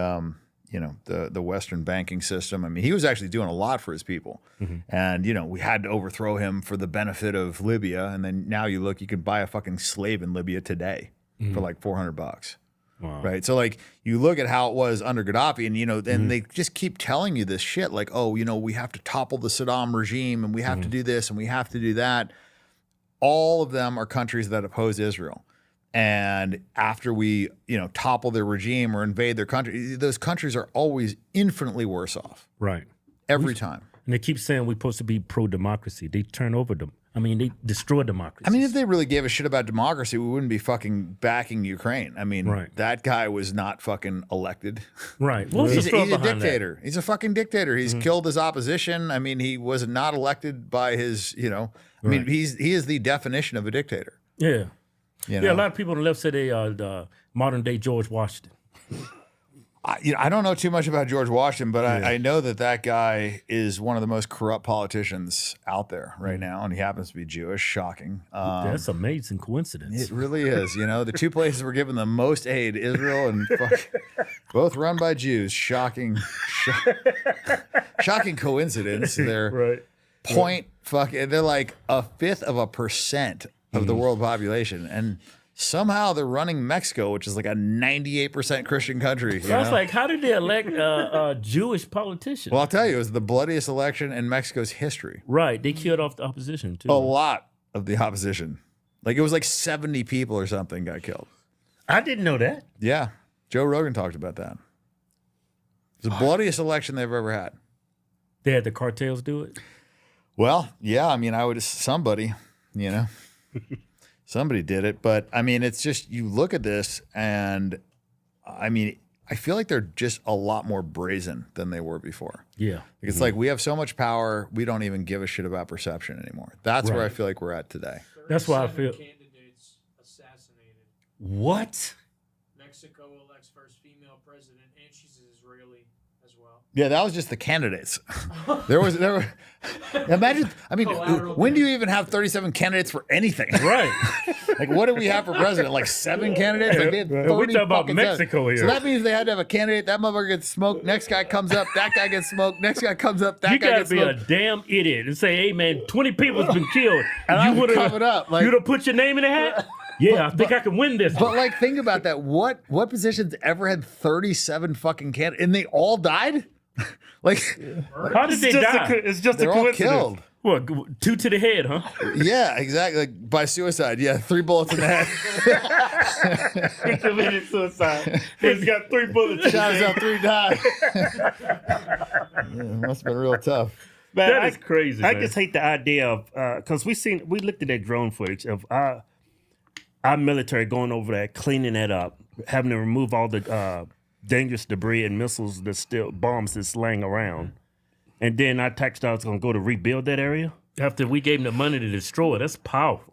S4: the Western banking system. I mean, he was actually doing a lot for his people. And, we had to overthrow him for the benefit of Libya. And then now you can buy a fucking slave in Libya today for like $400.
S3: Wow.
S4: Right. So like you look at how it was under Gaddafi, and then they just keep telling you this shit like, oh, we have to topple the Saddam regime, and we have to do this, and we have to do that. All of them are countries that oppose Israel. And after we, topple their regime or invade their country, those countries are always infinitely worse off.
S3: Right.
S4: Every time.
S3: And they keep saying we're supposed to be pro-democracy. They turn over them. I mean, they destroy democracy.
S4: I mean, if they really gave a shit about democracy, we wouldn't be fucking backing Ukraine. I mean, that guy was not fucking elected.
S3: Right.
S4: He's a dictator. That? He's a fucking dictator. He's killed his opposition. I mean, he was not elected by his, I mean, he is the definition of a dictator.
S3: Yeah. Yeah, a lot of people on the left say they are the modern day George Washington.
S4: I don't know too much about George Washington, but I know that guy is one of the most corrupt politicians out there right now, and he happens to be Jewish. Shocking.
S3: That's an amazing coincidence.
S4: It really is. The two places were given the most aid, Israel and both run by Jews. Shocking coincidence. They're they're like 1/5% of the world population, and somehow they're running Mexico, which is like a 98% Christian country.
S3: So I was like, how did they elect a Jewish politician?
S4: Well, I'll tell you, it was the bloodiest election in Mexico's history.
S3: Right. They killed off the opposition, too.
S4: A lot of the opposition. Like, it was like 70 people or something got killed.
S3: I didn't know that.
S4: Yeah. Joe Rogan talked about that. It's the bloodiest election they've ever had.
S3: They had the cartels do it?
S4: Well, yeah. I mean, somebody, somebody did it, but I mean, it's just, you look at this and I mean, I feel like they're just a lot more brazen than they were before.
S3: Yeah.
S4: It's like we have so much power, we don't even give a shit about perception anymore. That's where I feel like we're at today.
S3: That's why I feel.
S5: Candidates assassinated.
S3: What?
S5: Mexico elects first female president, and she's an Israeli as well.
S4: Yeah, that was just the candidates. There were. Imagine. I mean, when do you even have 37 candidates for anything?
S3: Right.
S4: Like, what do we have for president? Like 7 candidates? Like, they had 30
S3: we're talking about
S4: fucking
S3: Mexico here.
S4: So that means they had to have a candidate. That motherfucker gets smoked. Next guy comes up. That guy gets smoked. Next guy comes up. That guy gets smoked.
S3: You gotta be a damn idiot and say, "Hey man, 20 people's been killed."
S4: And you would have up. Like,
S3: you'd have put your name in the hat. Yeah, I think I can win this.
S4: But like, think about that. What positions ever had 37 fucking candidates, and they all died? Like,
S3: how did they die?
S2: It's just
S4: they're
S2: a
S4: all
S2: coincidence.
S4: killed.
S3: What, 2 to the head, huh?
S4: Yeah, exactly. Like by suicide. Yeah, 3 bullets in the head.
S3: He committed suicide. He's got 3 bullets.
S4: Shot himself 3 times. Must have been real tough.
S2: Man,
S3: That is crazy,
S2: I
S3: man.
S2: just hate the idea of because we looked at that drone footage of our military going over there, cleaning that up, having to remove all the dangerous debris and missiles bombs that's laying around, and then our textiles gonna go to rebuild that area.
S3: After we gave them the money to destroy it, that's powerful.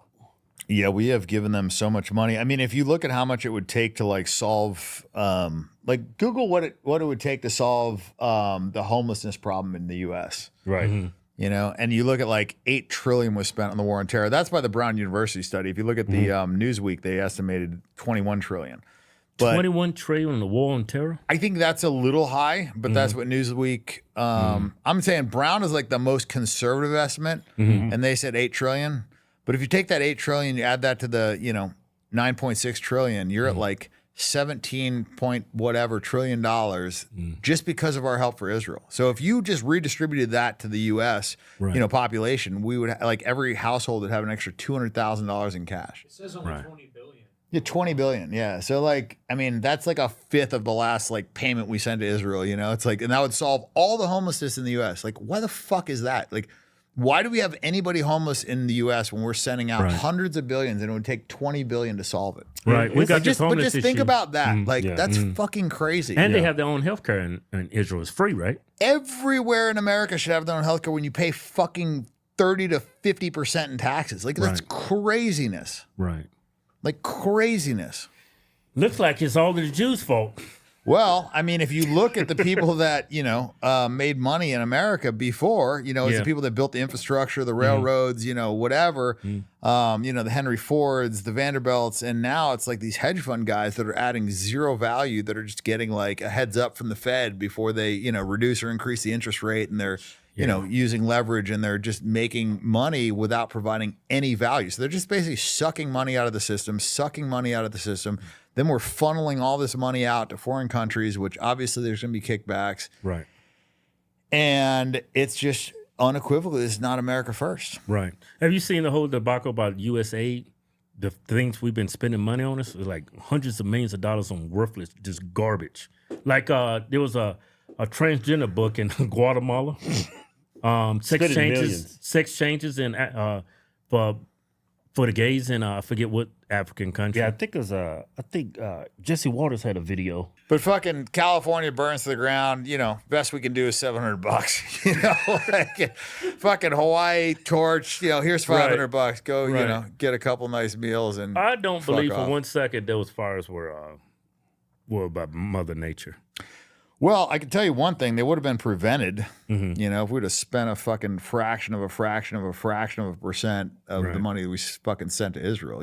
S4: Yeah, we have given them so much money. I mean, if you look at how much it would take to like solve, like Google what it would take to solve the homelessness problem in the U.S.
S2: Right.
S3: Mm-hmm.
S4: You know, and you look at like $8 trillion was spent on the war on terror. That's by the Brown University study. If you look at the Newsweek, they estimated $21 trillion. But
S3: 21 trillion on the war on terror.
S4: I think that's a little high, but that's what Newsweek. I'm saying Brown is like the most conservative estimate, and they said 8 trillion. But if you take that 8 trillion, you add that to the 9.6 trillion, you're at like 17 point whatever trillion dollars just because of our help for Israel. So if you just redistributed that to the U.S. Population, we would like every household would have an extra $200,000 in cash.
S5: It says only 20 billion.
S4: Yeah, 20 billion. Yeah. So like, I mean, that's like a fifth of the last like payment we sent to Israel, It's like, and that would solve all the homelessness in the US. Like, why the fuck is that? Like, why do we have anybody homeless in the US when we're sending out hundreds of billions and it would take 20 billion to solve it?
S3: Right. We got
S4: But just think about that. That's fucking crazy.
S3: And they have their own healthcare in Israel. It's free, right?
S4: Everywhere in America should have their own healthcare when you pay fucking 30 to 50% in taxes. Like, that's craziness.
S3: Right.
S4: Like craziness.
S3: Looks like it's all the Jews' fault.
S4: Well, I mean, if you look at the people that, made money in America before, it's the people that built the infrastructure, the railroads, whatever, the Henry Fords, the Vanderbilts. And now it's like these hedge fund guys that are adding zero value that are just getting like a heads up from the Fed before they, reduce or increase the interest rate. And they're, using leverage and they're just making money without providing any value. So they're just basically sucking money out of the system. Then we're funneling all this money out to foreign countries, which obviously there's going to be kickbacks.
S3: Right.
S4: And it's just unequivocal. It's not America first.
S3: Right. Have you seen the whole debacle about U.S. aid? The things we've been spending money on us, like hundreds of millions of dollars on worthless, just garbage. Like there was a transgender book in Guatemala. Sex changes in for the gays in I forget what African country.
S2: Yeah, I think it was Jesse Waters had a video.
S4: But fucking California burns to the ground. Best we can do is $700. Like fucking Hawaii torch. Here's $500. Go, get a couple nice meals and.
S3: I don't believe
S4: off.
S3: for 1 second those fires were about Mother Nature.
S4: Well, I can tell you one thing: they would have been prevented. If we would have spent a fucking fraction of a percent of the money we fucking sent to Israel.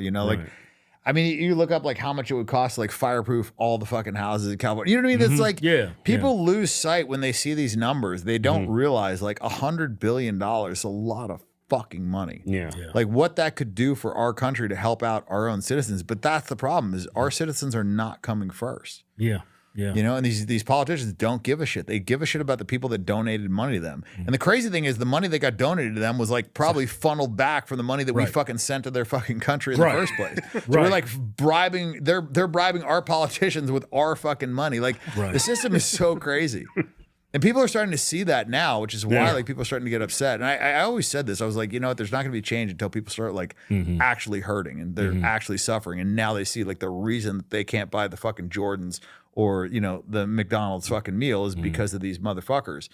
S4: I mean, you look up like how much it would cost to like fireproof all the fucking houses in California. You know what I mean? It's like people lose sight when they see these numbers. They don't realize like $100 billion is a lot of fucking money.
S2: Yeah.
S4: Like what that could do for our country to help out our own citizens. But that's the problem: is our citizens are not coming first.
S3: Yeah. Yeah.
S4: And these politicians don't give a shit. They give a shit about the people that donated money to them. And the crazy thing is the money that got donated to them was like probably funneled back from the money that we fucking sent to their fucking country in the first place. So we're like bribing, they're bribing our politicians with our fucking money. Like the system is so crazy. And people are starting to see that now, which is why like people are starting to get upset. And I always said this. I was like, there's not going to be change until people start like actually hurting and they're actually suffering. And now they see like the reason that they can't buy the fucking Jordans or, the McDonald's fucking meal is because of these motherfuckers.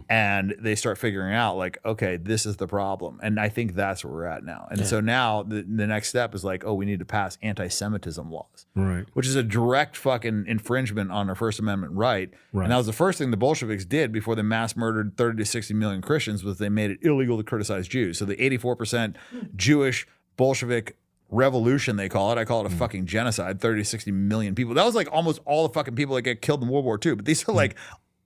S4: And they start figuring out like, okay, this is the problem. And I think that's where we're at now. And so now the next step is like, oh, we need to pass anti-Semitism laws, which is a direct fucking infringement on our First Amendment right. And that was the first thing the Bolsheviks did before they mass murdered 30 to 60 million Christians was they made it illegal to criticize Jews. So the 84% Jewish Bolshevik revolution, they call it. I call it a fucking genocide. 30 to 60 million people. That was like almost all the fucking people that get killed in World War II. But these are like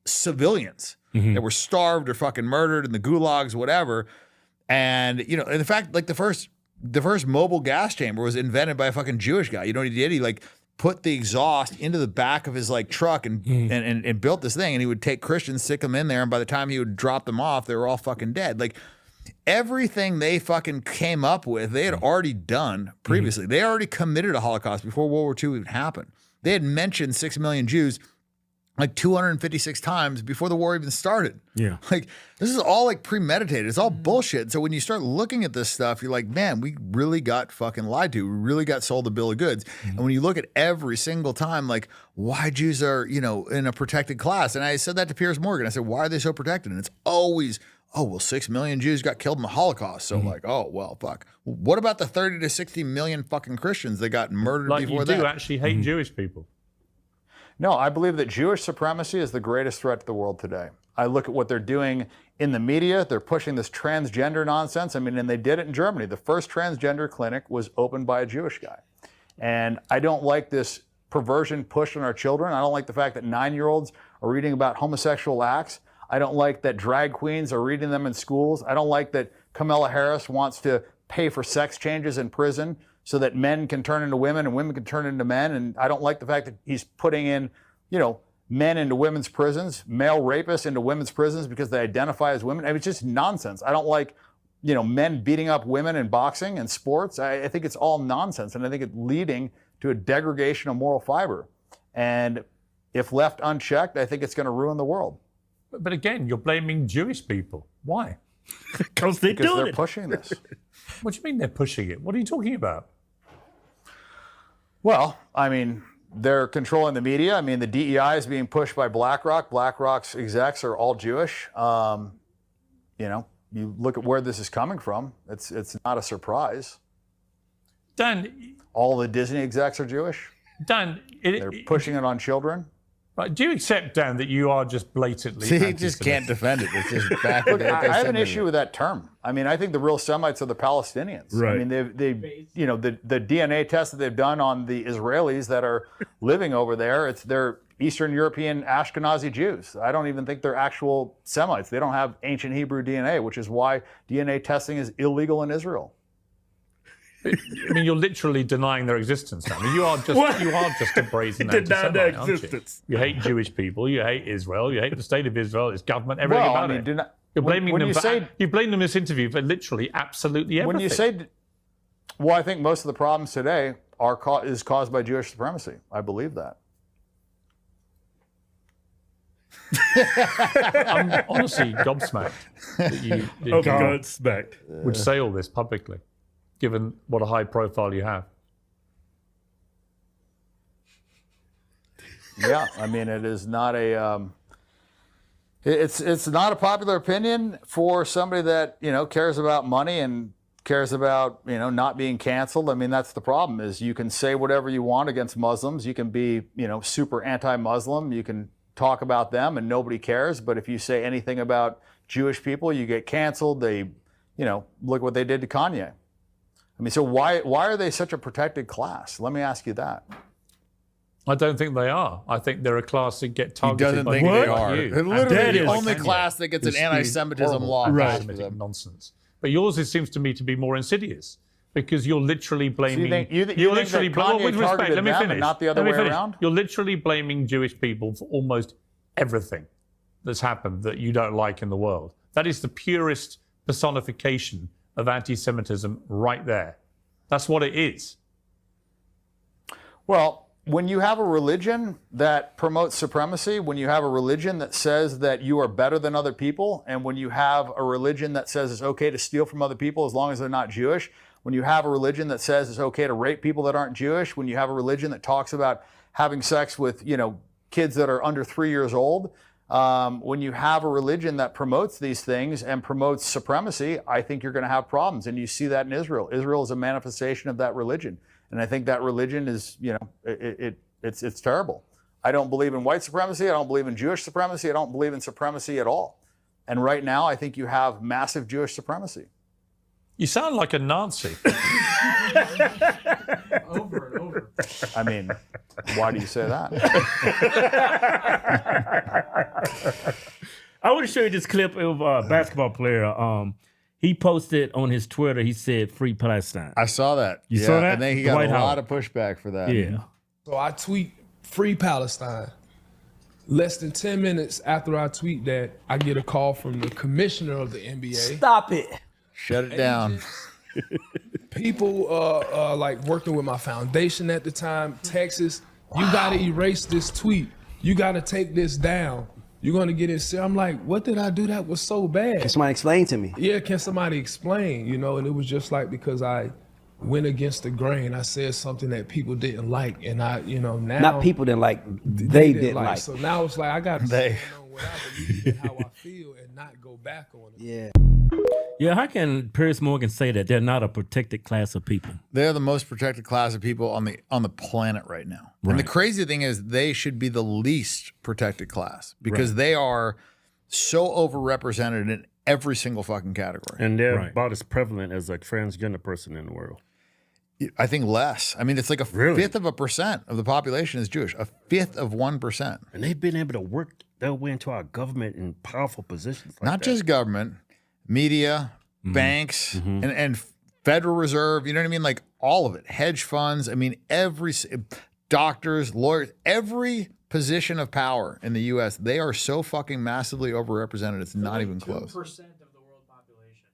S4: civilians that were starved or fucking murdered in the gulags, whatever. And and in fact, like the first mobile gas chamber was invented by a fucking Jewish guy. You know what he did? He like put the exhaust into the back of his like truck and built this thing. And he would take Christians, stick them in there, and by the time he would drop them off, they were all fucking dead. Like everything they fucking came up with, they had already done previously. They already committed a Holocaust before World War II even happened. They had mentioned 6 million Jews like 256 times before the war even started.
S3: Yeah.
S4: Like, this is all like premeditated. It's all bullshit. So when you start looking at this stuff, you're like, man, we really got fucking lied to. We really got sold a bill of goods. And when you look at every single time, like, why Jews are, you know, in a protected class. And I said that to Piers Morgan. I said, why are they so protected? And it's always, oh, well, 6 million Jews got killed in the Holocaust. So like, oh, well, fuck. What about the 30 to 60 million fucking Christians that got murdered before that?
S13: You do actually hate Jewish people.
S4: No, I believe that Jewish supremacy is the greatest threat to the world today. I look at what they're doing in the media. They're pushing this transgender nonsense. I mean, and they did it in Germany. The first transgender clinic was opened by a Jewish guy. And I don't like this perversion pushed on our children. I don't like the fact that 9-year-olds are reading about homosexual acts. I don't like that drag queens are reading them in schools. I don't like that Kamala Harris wants to pay for sex changes in prison so that men can turn into women and women can turn into men. And I don't like the fact that he's putting in, you know, men into women's prisons, male rapists into women's prisons because they identify as women. I mean, it's just nonsense. I don't like, you know, men beating up women in boxing and sports. I think it's all nonsense. And I think it's leading to a degradation of moral fiber. And if left unchecked, I think it's going to ruin the world.
S13: But again, you're blaming Jewish people. Why?
S3: Because they're
S4: pushing this.
S13: What do you mean they're pushing it? What are you talking about?
S4: Well, I mean, they're controlling the media. I mean, the DEI is being pushed by BlackRock. BlackRock's execs are all Jewish. You know, you look at where this is coming from. It's not a surprise.
S13: Dan,
S4: all the Disney execs are Jewish.
S13: Dan,
S4: they're pushing it on children.
S13: Right. Do you accept, Dan, that you are just blatantly
S4: See, he just can't defend it. It's just back. Look, I have an issue with that term. I mean, I think the real Semites are the Palestinians.
S3: Right.
S4: I mean, they you know, the DNA tests that they've done on the Israelis that are living over there, they're Eastern European Ashkenazi Jews. I don't even think they're actual Semites. They don't have ancient Hebrew DNA, which is why DNA testing is illegal in Israel.
S13: I mean, you're literally denying their existence. I mean, you are just a brazen anti-Semite, aren't you? You hate Jewish people. You hate Israel. You hate the state of Israel, its government, everything about it. You're blaming them. You blame them in this interview for literally absolutely everything.
S4: When you say, well, I think most of the problems today is caused by Jewish supremacy. I believe that.
S13: I'm honestly gobsmacked that you would say all this publicly, given what a high profile you have.
S4: Yeah, I mean, it is not a it's not a popular opinion for somebody that, you know, cares about money and cares about, you know, not being canceled. I mean, that's the problem, is you can say whatever you want against Muslims. You can be, you know, super anti-Muslim. You can talk about them and nobody cares. But if you say anything about Jewish people, you get canceled. They, you know, look what they did to Kanye. I mean, so why are they such a protected class? Let me ask you that.
S13: I don't think they are. I think they're a class that get targeted.
S4: He doesn't think they are. They're literally the only class that gets an anti-Semitism law.
S13: Right. Nonsense. But yours, it seems to me, to be more insidious, because you're literally blaming.
S4: So you literally blaming. With respect, let me finish. Not the other way around.
S13: You're literally blaming Jewish people for almost everything that's happened that you don't like in the world. That is the purest personification of anti-Semitism right there. That's what it is.
S4: Well, when you have a religion that promotes supremacy, when you have a religion that says that you are better than other people, and when you have a religion that says it's okay to steal from other people as long as they're not Jewish, when you have a religion that says it's okay to rape people that aren't Jewish, when you have a religion that talks about having sex with, you know, kids that are under 3 years old, when you have a religion that promotes these things and promotes supremacy, I think you're going to have problems. And you see that in Israel. Israel is a manifestation of that religion. And I think that religion is, you know, it's terrible. I don't believe in white supremacy. I don't believe in Jewish supremacy. I don't believe in supremacy at all. And right now, I think you have massive Jewish supremacy.
S13: You sound like a Nazi.
S5: Over and over.
S4: I mean, why do you say that?
S3: I want to show you this clip of a basketball player. He posted on his Twitter, he said, "Free Palestine."
S4: I saw that.
S3: You saw that?
S4: And then he got a lot of pushback for that.
S3: Yeah.
S14: So I tweet "Free Palestine." Less than 10 minutes after I tweet that, I get a call from the commissioner of the NBA.
S15: Stop it.
S4: Shut it down.
S14: People like working with my foundation at the time, Texas, you gotta erase this tweet. You gotta take this down. You're gonna get it. I'm like, what did I do that was so bad?
S15: Can somebody explain to me?
S14: Yeah, can somebody explain? You know, and it was just like because I went against the grain. I said something that people didn't like, and I, you know, now
S15: Not people didn't like, they didn't like.
S14: So now it's like I got to
S4: They.
S14: on what I believe and how I feel, and not go back on it.
S15: Yeah.
S3: Yeah, how can Piers Morgan say that they're not a protected class of people?
S4: They're the most protected class of people on the planet right now. Right. And the crazy thing is they should be the least protected class because they are so overrepresented in every single fucking category.
S2: And they're about as prevalent as a transgender person in the world.
S4: I think less. I mean, it's like a fifth of a percent of the population is Jewish. A fifth of 1%.
S2: And they've been able to work their way into our government in powerful positions.
S4: Not just government, media, banks, and Federal Reserve. You know what I mean? Like all of it. Hedge funds. I mean, doctors, lawyers, every position of power in the U.S. They are so fucking massively overrepresented. It's not even close.
S5: 2% of the world population.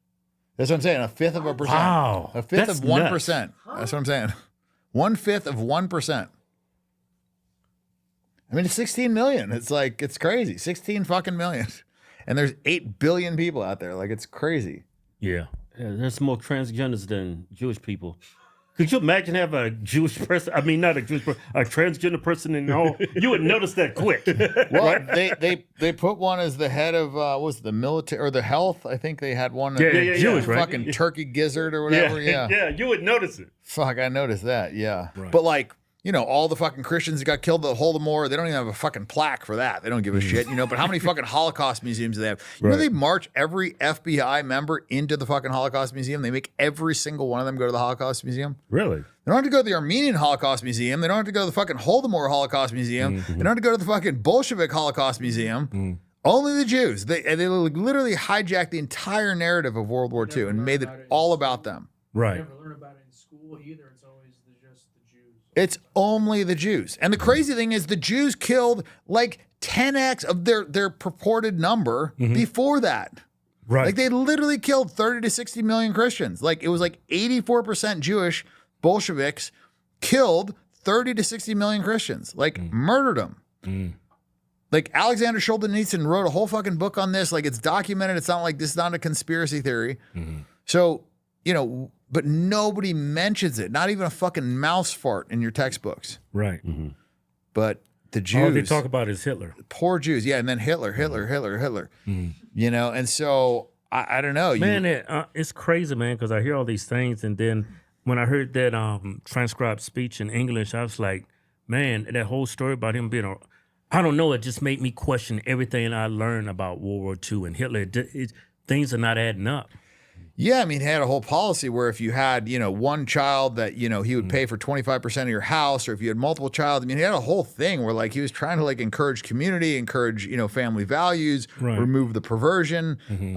S4: That's what I'm saying. A fifth of a percent.
S3: Wow.
S4: A fifth
S3: That's
S4: of 1%.
S3: nuts.
S4: That's what I'm saying. 1/5 of 1%. I mean, it's 16 million. It's like, it's crazy. 16 fucking million. And there's 8 billion people out there. Like, it's crazy.
S2: Yeah. There's more transgenders than Jewish people. Could you imagine having a Jewish person? I mean, not a Jewish person, a transgender person in the home. You would notice that quick.
S4: Well, they put one as the head of what was it, the military or the health? I think they had one.
S2: Jewish, right?
S4: Fucking turkey gizzard or whatever. Yeah,
S2: you would notice it.
S4: Fuck, I noticed that. Yeah,
S2: Right.
S4: But like, you know, all the fucking Christians that got killed at the Holodomor, they don't even have a fucking plaque for that. They don't give a shit, you know. But how many fucking Holocaust museums do they have? You know, they march every FBI member into the fucking Holocaust Museum. They make every single one of them go to the Holocaust Museum.
S2: Really?
S4: They don't have to go to the Armenian Holocaust Museum. They don't have to go to the fucking Holodomor Holocaust Museum. They don't have to go to the fucking Bolshevik Holocaust Museum. Only the Jews. They literally hijacked the entire narrative of World War II and made it all about them.
S2: Right.
S5: You never learn about it in school either. It's always just the Jews.
S4: It's only the Jews. And the crazy thing is the Jews killed like 10x of their purported number before that.
S2: Right.
S4: Like they literally killed 30 to 60 million Christians. Like it was like 84% Jewish Bolsheviks killed 30 to 60 million Christians. Like murdered them. Like Alexander Solzhenitsyn wrote a whole fucking book on this. Like it's documented. It's not like this is not a conspiracy theory. So, you know, but nobody mentions it. Not even a fucking mouse fart in your textbooks.
S2: Right.
S4: But the Jews.
S2: All they talk about is Hitler.
S4: Poor Jews. Yeah. And then Hitler. You know, and so I don't know.
S2: Man, it's crazy, man, because I hear all these things. And then when I heard that transcribed speech in English, I was like, man, that whole story about him being I don't know, it just made me question everything I learned about World War II and Hitler. Things are not adding up.
S4: Yeah, I mean, he had a whole policy where if you had, you know, one child that, you know, he would pay for 25% of your house, or if you had multiple child, I mean, he had a whole thing where like he was trying to like encourage community, encourage, you know, family values, remove the perversion. You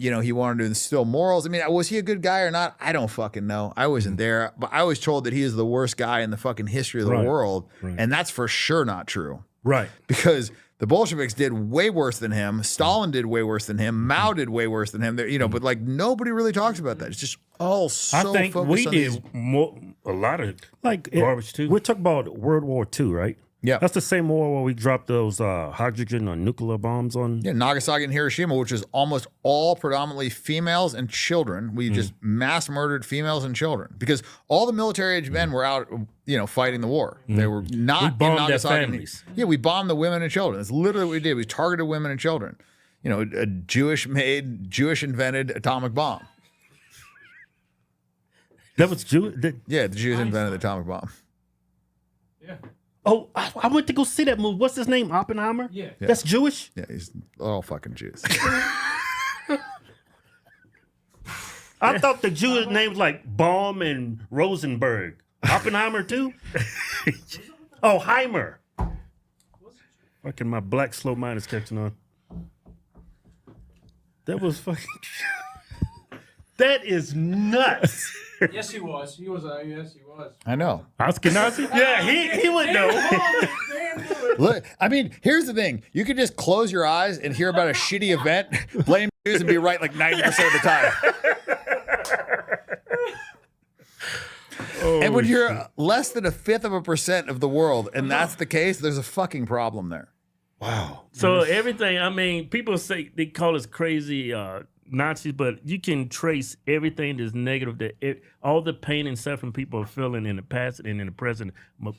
S4: know, he wanted to instill morals. I mean, was he a good guy or not? I don't fucking know. I wasn't there, but I was told that he is the worst guy in the fucking history of the world. And that's for sure not true.
S2: Right.
S4: Because the Bolsheviks did way worse than him. Stalin did way worse than him. Mao did way worse than him. You know, but like nobody really talks about that. It's just all so
S2: I think we did a lot of like garbage too. We're talking about World War II, right?
S4: Yeah.
S2: That's the same war where we dropped those hydrogen or nuclear bombs on.
S4: Yeah, Nagasaki and Hiroshima, which is almost all predominantly females and children. We just mass murdered females and children because all the military age men were out, you know, fighting the war. They were not in Nagasaki.
S2: Families.
S4: Yeah, we bombed the women and children. That's literally what we did. We targeted women and children. You know, a Jewish-made, Jewish-invented atomic bomb.
S2: That was Jewish?
S4: Yeah, the Jews invented the atomic bomb.
S5: Yeah.
S2: Oh, I went to go see that movie. What's his name? Oppenheimer?
S5: Yeah.
S2: That's Jewish?
S4: Yeah, he's all fucking Jews.
S2: I thought the Jewish names like Baum and Rosenberg. Oppenheimer too? Oh, Heimer. Fucking my black slow mind is catching on. That was fucking... That is nuts.
S5: Yes, he was. Yes, he was.
S4: I know.
S2: Ashkenazi? Yeah, he would know.
S4: Look, I mean, here's the thing: you could just close your eyes and hear about a shitty event, blame Jews, and be right like 90% of the time. And when you're less than 1/5% of the world, and that's the case, there's a fucking problem there.
S1: Wow.
S3: So everything, I mean, people say they call us crazy Nazis, but you can trace everything that's negative, all the pain and suffering people are feeling in the past and in the present.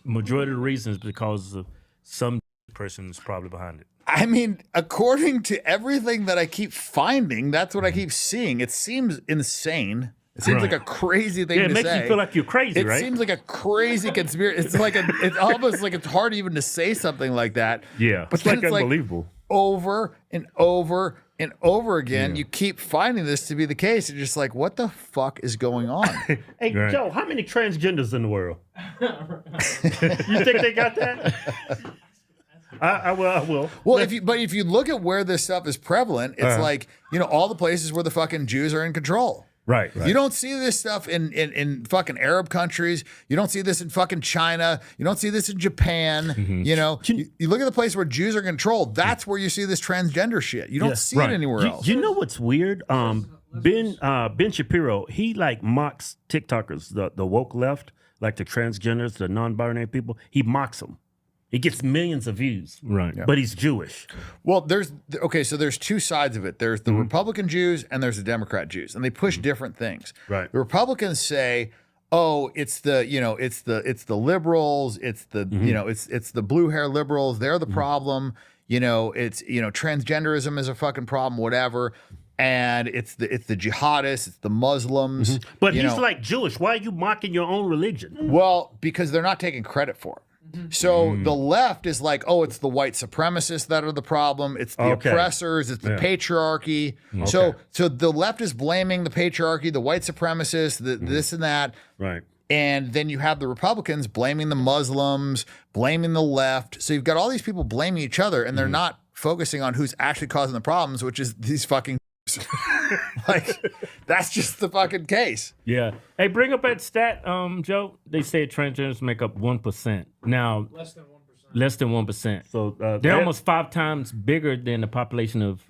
S3: Majority of the reasons because of some person is probably behind it.
S4: I mean, according to everything that I keep finding, that's what I keep seeing. It seems insane. It seems like a crazy thing to say.
S3: It makes you feel like you're crazy, right?
S4: It seems like a crazy conspiracy. It's almost like it's hard even to say something like that.
S3: Yeah,
S4: but
S3: it's like unbelievable.
S4: Over and over and over again, you keep finding this to be the case. You're just like, what the fuck is going on?
S2: Hey, Joe, how many transgenders in the world? You think they got that? I will.
S4: Well, if you look at where this stuff is prevalent, it's like, all the places where the fucking Jews are in control.
S3: Right.
S4: You don't see this stuff in fucking Arab countries. You don't see this in fucking China. You don't see this in Japan.
S3: Mm-hmm.
S4: You look at the place where Jews are controlled. That's where you see this transgender shit. You don't see it anywhere else.
S2: You know what's weird? Ben Shapiro, he like mocks TikTokers, the woke left, like the transgenders, the non-binary people. He mocks them. He gets millions of views,
S3: right?
S2: But he's Jewish.
S4: Well, there's two sides of it. There's the Republican Jews and there's the Democrat Jews, and they push different things.
S3: Right.
S4: The Republicans say, "Oh, it's the liberals, it's the it's the blue hair liberals. They're the problem. It's transgenderism is a fucking problem. Whatever." And it's the jihadists, it's the Muslims.
S2: But he's like Jewish. Why are you mocking your own religion?
S4: Well, because they're not taking credit for it. So the left is like, oh, it's the white supremacists that are the problem. It's the oppressors. It's the patriarchy. So the left is blaming the patriarchy, the white supremacists, this and that.
S3: Right.
S4: And then you have the Republicans blaming the Muslims, blaming the left. So you've got all these people blaming each other, and they're not focusing on who's actually causing the problems, which is these fucking like, that's just the fucking case.
S3: Yeah. Hey, bring up that stat, Joe. They said transgenders make up 1%. Now,
S5: Less than 1%.
S3: less than 1%.
S2: So
S3: they're almost 5 times bigger than the population of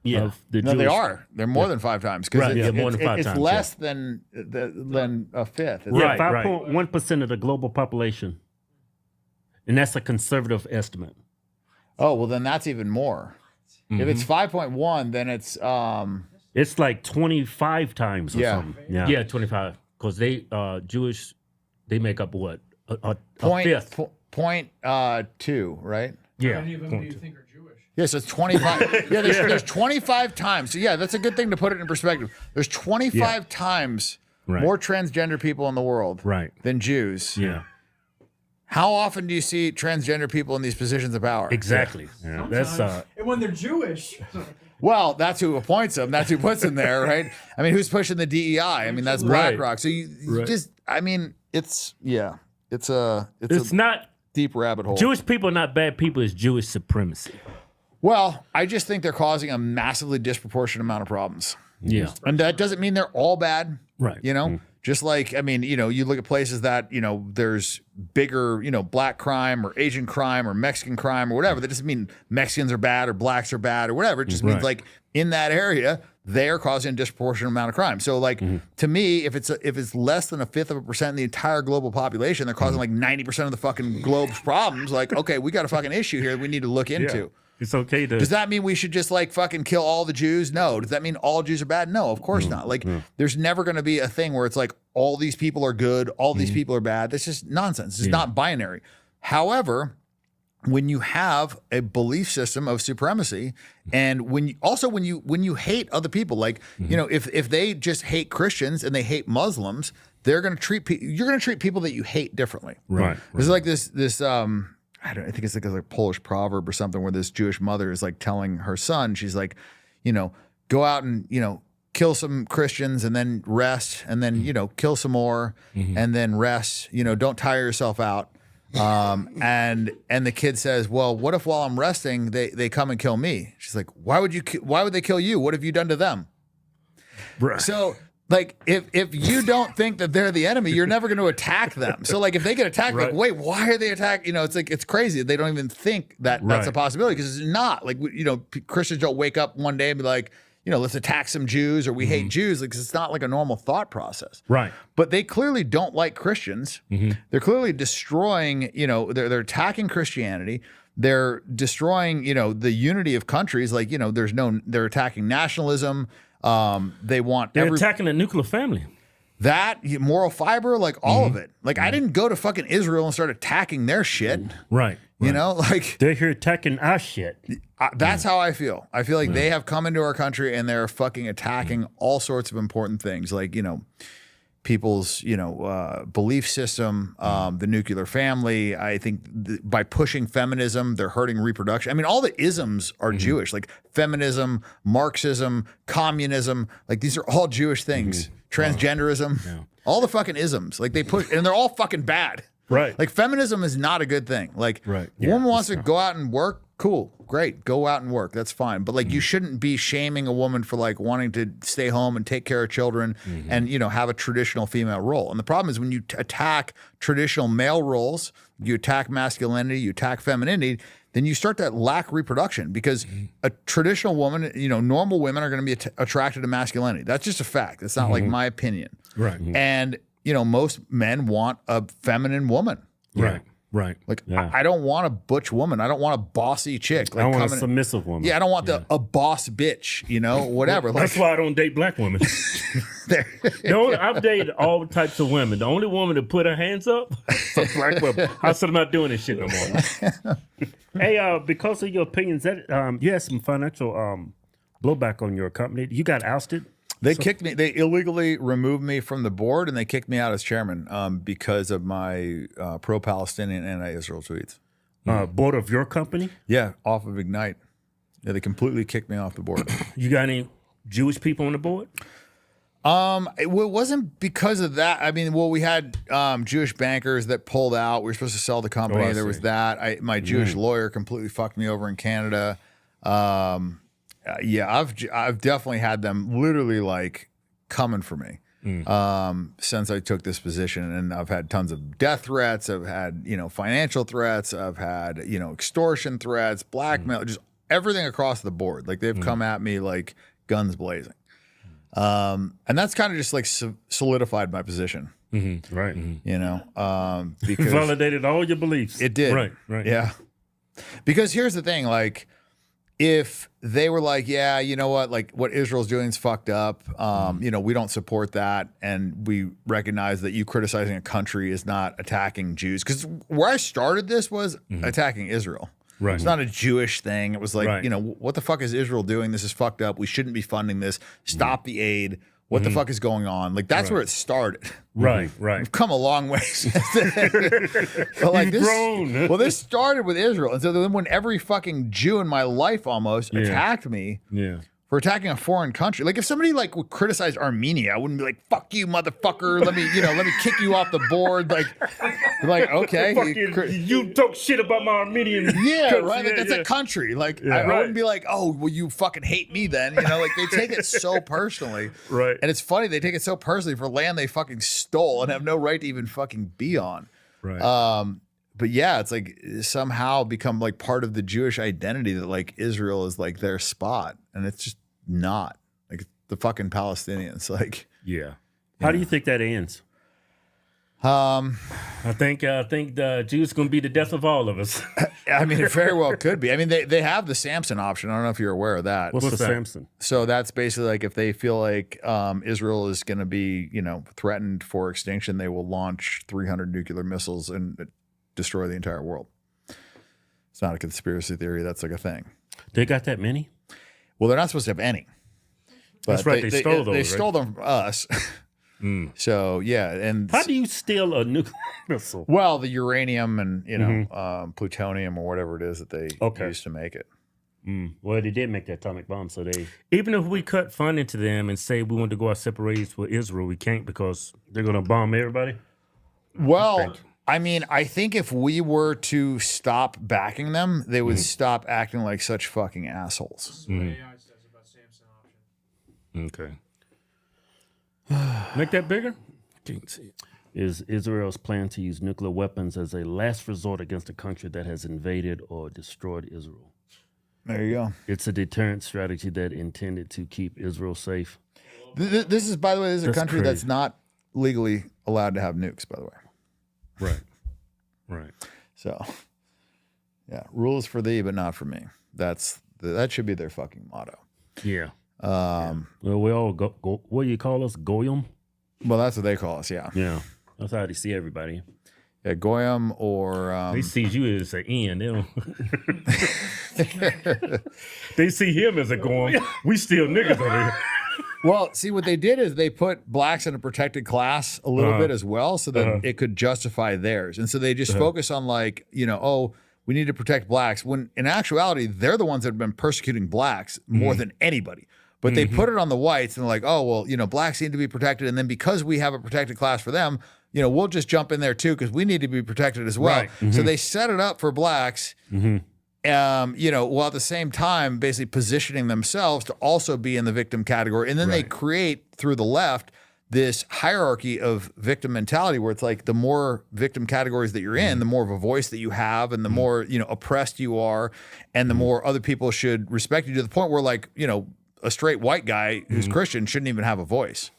S3: the
S4: No,
S3: Jewish.
S4: they are. They're more than 5 times because
S3: more than 5
S4: it's
S3: times.
S4: less than a fifth.
S3: Yeah, 5.1% of the global population, and that's a conservative estimate.
S4: Oh well, then that's even more. If it's 5.1, then
S2: it's like 25 times or something.
S3: Yeah, 25. Because they Jewish, they make up what? A fifth.
S4: Point 2, right?
S2: Yeah.
S5: How many of them do you think are Jewish?
S4: Yeah, so it's 25. Yeah, there's 25 times. So yeah, that's a good thing to put it in perspective. There's 25 times more transgender people in the world than Jews.
S2: Yeah.
S4: How often do you see transgender people in these positions of power?
S2: Exactly. Yeah. That's
S5: and when they're Jewish.
S4: Well, that's who appoints them. That's who puts them there, right? I mean, who's pushing the DEI? I mean, that's BlackRock. So you just, I mean, it's
S3: not
S4: deep rabbit hole.
S3: Jewish people are not bad people. It's Jewish supremacy.
S4: Well, I just think they're causing a massively disproportionate amount of problems.
S3: Yeah.
S4: And that doesn't mean they're all bad.
S2: Right.
S4: Just like, I mean, you look at places that, there's bigger, black crime or Asian crime or Mexican crime or whatever. That doesn't mean Mexicans are bad or blacks are bad or whatever. It just means like in that area, they're causing a disproportionate amount of crime. So like to me, if it's less than 1/5% in the entire global population, they're causing like 90% of the fucking globe's problems. Like, okay, we got a fucking issue here that we need to look into.
S2: Yeah. It's okay to.
S4: Does that mean we should just like fucking kill all the Jews? No. Does that mean all Jews are bad? No, of course not. Like, there's never going to be a thing where it's like all these people are good, all these people are bad. That's just nonsense. It's not binary. However, when you have a belief system of supremacy, and when you hate other people, like if they just hate Christians and they hate Muslims, they're going to treat you're going to treat people that you hate differently.
S2: Right.
S4: There's like this. I think it's like a Polish proverb or something where this Jewish mother is like telling her son, she's like, go out and, kill some Christians and then rest and then, kill some more and then rest, don't tire yourself out. And the kid says, well, what if while I'm resting, they come and kill me? She's like, why would they kill you? What have you done to them?
S2: Right.
S4: So Like if you don't think that they're the enemy, you're never going to attack them. So like if they get attacked, like wait, why are they attacked? You know, it's like it's crazy. They don't even think that that's a possibility because it's not. Like you know, Christians don't wake up one day and be like, you know, let's attack some Jews or we hate Jews. Like it's not like a normal thought process.
S2: Right.
S4: But they clearly don't like Christians. They're clearly destroying. You know, they're attacking Christianity. They're destroying. You know, the unity of countries. Like you know, they're attacking nationalism. They're
S2: attacking the nuclear family.
S4: That moral fiber, like all of it. Like I didn't go to fucking Israel and start attacking their shit.
S2: Right.
S4: You know, like
S2: they're here attacking our shit.
S4: That's how I feel. I feel like they have come into our country and they're fucking attacking all sorts of important things, like you know, people's belief system, the nuclear family. I think by pushing feminism, they're hurting reproduction. I mean, all the isms are Jewish, like feminism, Marxism, communism. Like these are all Jewish things. Transgenderism, all the fucking isms. Like they push, and they're all fucking bad.
S2: Right.
S4: Like feminism is not a good thing. Like a woman wants to go out and work. Cool. Great. Go out and work. That's fine. But like you shouldn't be shaming a woman for like wanting to stay home and take care of children and, you know, have a traditional female role. And the problem is when you attack traditional male roles, you attack masculinity, you attack femininity, then you start to lack reproduction because a traditional woman, you know, normal women are going to be attracted to masculinity. That's just a fact. It's not like my opinion.
S2: Right.
S4: And, you know, most men want a feminine woman.
S2: Right. Right.
S4: Like I don't want a butch woman. I don't want a bossy chick. Like
S2: I want a submissive woman.
S4: Yeah, I don't want a boss bitch. You know, whatever.
S2: Well, that's why I don't date black women. I've dated all types of women. The only woman that put her hands up, a black woman. I said I'm not doing this shit no more. Hey, because of your opinions, that you had some financial blowback on your company. You got ousted.
S4: They kicked me. They illegally removed me from the board, and they kicked me out as chairman because of my pro-Palestinian, anti-Israel tweets.
S2: Board of your company?
S4: Yeah, off of Ignite. Yeah, they completely kicked me off the board.
S2: You got any Jewish people on the board?
S4: It wasn't because of that. I mean, well, we had Jewish bankers that pulled out. We were supposed to sell the company. There was that. My Jewish lawyer completely fucked me over in Canada. Yeah, I've definitely had them literally like coming for me since I took this position, and I've had tons of death threats. I've had financial threats. I've had extortion threats, blackmail, just everything across the board. Like they've come at me like guns blazing, and that's kind of just like solidified my position.
S2: Right.
S4: Because
S2: validated all your beliefs.
S4: It did.
S2: Right.
S4: Yeah. Because here's the thing, like. If they were like, yeah, you know what, like what Israel's doing is fucked up, we don't support that, and we recognize that you criticizing a country is not attacking Jews. Because where I started this was attacking Israel.
S2: Right.
S4: It's not a Jewish thing. It was like, what the fuck is Israel doing? This is fucked up. We shouldn't be funding this. Stop the aid. What the fuck is going on? Like that's where it started.
S2: Right.
S4: We've come a long way since then. But like this,
S2: grown.
S4: Well, this started with Israel, and so then when every fucking Jew in my life almost attacked me, for attacking a foreign country, like if somebody like would criticize Armenia, I wouldn't be like, "Fuck you, motherfucker! Let me kick you off the board." Like okay,
S2: you talk shit about my Armenian.
S4: Yeah, country. Right. Like that's a country. Like I wouldn't be like, "Oh, well, you fucking hate me then." Like they take it so personally.
S2: Right.
S4: And it's funny they take it so personally for land they fucking stole and have no right to even fucking be on.
S2: Right.
S4: But yeah, it's like somehow become like part of the Jewish identity that like Israel is like their spot, and it's just not. Like the fucking Palestinians. Like
S2: How do you think that ends? I think the Jews going to be the death of all of us.
S4: I mean, it very well could be. I mean, they have the Samson option. I don't know if you're aware of that.
S2: What's the Samson?
S4: So that's basically like if they feel like Israel is going to be, threatened for extinction, they will launch 300 nuclear missiles and destroy the entire world. It's not a conspiracy theory. That's like a thing.
S2: They got that many?
S4: Well, they're not supposed to have any. But
S2: that's right. They stole those.
S4: They stole them from us. So yeah, and
S2: how do you steal a nuclear missile?
S4: Well, the uranium and plutonium or whatever it is that they use to make it.
S2: Well, they did make the atomic bomb, so they even if we cut funding to them and say we want to go our separate ways with Israel, we can't because they're going to bomb everybody.
S4: Well, I mean, I think if we were to stop backing them, they would stop acting like such fucking assholes.
S2: Okay.
S3: Make that bigger.
S2: Can't see it.
S3: Is Israel's plan to use nuclear weapons as a last resort against a country that has invaded or destroyed Israel.
S4: There you go.
S3: It's a deterrent strategy that intended to keep Israel safe.
S4: This is, by the way, this is a country
S3: crazy.
S4: that's not legally allowed to have nukes, by the way.
S3: Right. Right.
S4: So, yeah, rules for thee, but not for me. That should be their fucking motto.
S3: Yeah. Well, we all go what do you call us? Goyim?
S4: Well, that's what they call us, yeah.
S3: Yeah. That's how they see everybody.
S4: Yeah, Goyim or...
S3: they see you as an N. They don't... they see him as a Goyim. We still niggas over here.
S4: Well, see, what they did is they put blacks in a protected class a little bit as well so that it could justify theirs. And so they just focus on like, we need to protect blacks, when in actuality, they're the ones that have been persecuting blacks more than anybody. But they put it on the whites and they're like, oh, well, blacks need to be protected. And then because we have a protected class for them, we'll just jump in there too because we need to be protected as well.
S3: Right.
S4: So they set it up for blacks, while at the same time basically positioning themselves to also be in the victim category. And then they create, through the left, this hierarchy of victim mentality where it's like the more victim categories that you're in, the more of a voice that you have and the more, oppressed you are and the more other people should respect you, to the point where like, a straight white guy who's Christian shouldn't even have a voice.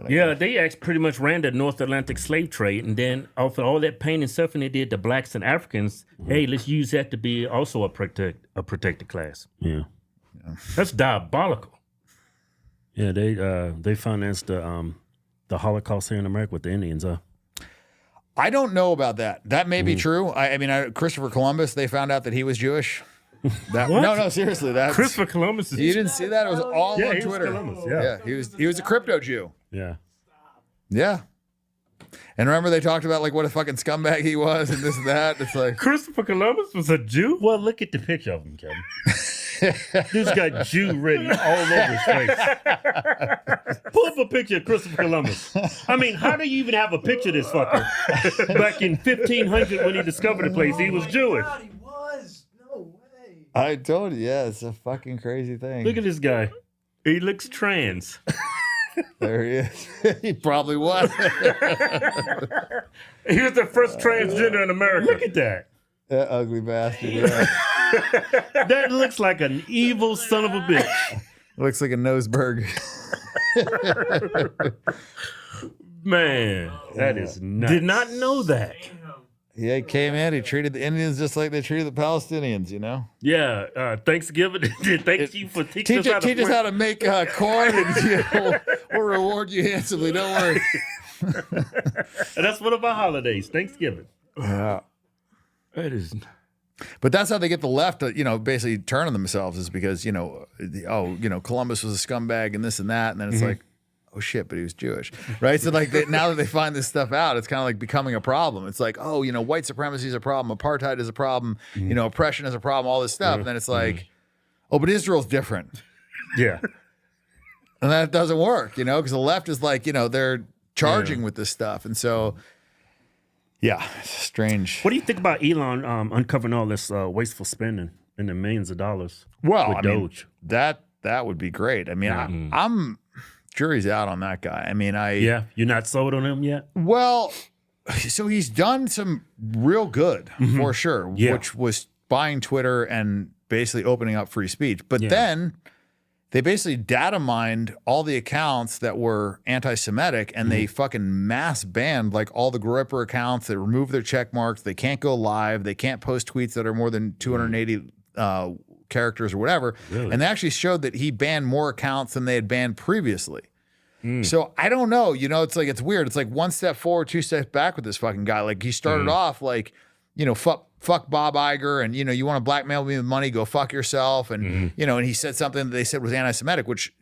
S3: Yeah, they pretty much ran the North Atlantic slave trade, and then off of all that pain and suffering they did to blacks and Africans, hey, let's use that to be also a protected class. Yeah. That's diabolical. Yeah, they financed the Holocaust here in America with the Indians.
S4: I don't know about that. That may be true. I mean, Christopher Columbus, they found out that he was Jewish. No, seriously. That's
S3: Christopher Columbus.
S4: You didn't see that? It was all on Twitter.
S3: Columbus,
S4: He was a crypto Jew.
S3: Yeah.
S4: Yeah. And remember they talked about like what a fucking scumbag he was and this and that. It's like
S3: Christopher Columbus was a Jew? Well, look at the picture of him, Kevin. Dude's got Jew written all over his face. Pull up a picture of Christopher Columbus. I mean, how do you even have a picture of this fucker? Back in 1500 when he discovered the place, he was Jewish.
S4: I told you, yeah, it's a fucking crazy thing.
S3: Look at this guy. He looks trans.
S4: There he is. He probably was.
S3: He was the first transgender in America. Look at that.
S4: That ugly bastard. Yeah.
S3: That looks like an evil son of a bitch.
S4: Looks like a Noseberg.
S3: Man, that is nuts. Did not know that.
S4: Yeah, he came in. He treated the Indians just like they treated the Palestinians,
S3: Yeah, Thanksgiving. Thank you for teaching us
S4: how to make corn, and we'll reward you handsomely. Don't worry.
S3: And that's one of our holidays, Thanksgiving.
S4: Yeah.
S3: That is.
S4: But that's how they get the left to, basically turn on themselves, is because, Columbus was a scumbag and this and that. And then it's like, oh shit, but he was Jewish, right? So like now that they find this stuff out, it's kind of like becoming a problem. It's like, oh, white supremacy is a problem, apartheid is a problem, oppression is a problem, all this stuff. And then it's like, oh, but Israel's different.
S3: Yeah.
S4: And that doesn't work, because the left is like, they're charging with this stuff. And so, yeah, it's strange.
S3: What do you think about Elon uncovering all this wasteful spending in the millions of dollars?
S4: Well,
S3: with Doge?
S4: That would be great. I mean, I'm jury's out on that guy. I mean,
S3: you're not sold on him yet?
S4: Well, so he's done some real good for sure, which was buying Twitter and basically opening up free speech. But then they basically data mined all the accounts that were anti-Semitic, and they fucking mass banned like all the Groyper accounts. They removed their check marks. They can't go live. They can't post tweets that are more than 280 characters or whatever.
S3: Really?
S4: And they actually showed that he banned more accounts than they had banned previously. So I don't know, it's like, it's weird. It's like one step forward, two steps back with this fucking guy. Like he started off like, fuck Bob Iger, and you want to blackmail me with money, go fuck yourself. And, and he said something that they said was anti-Semitic, which,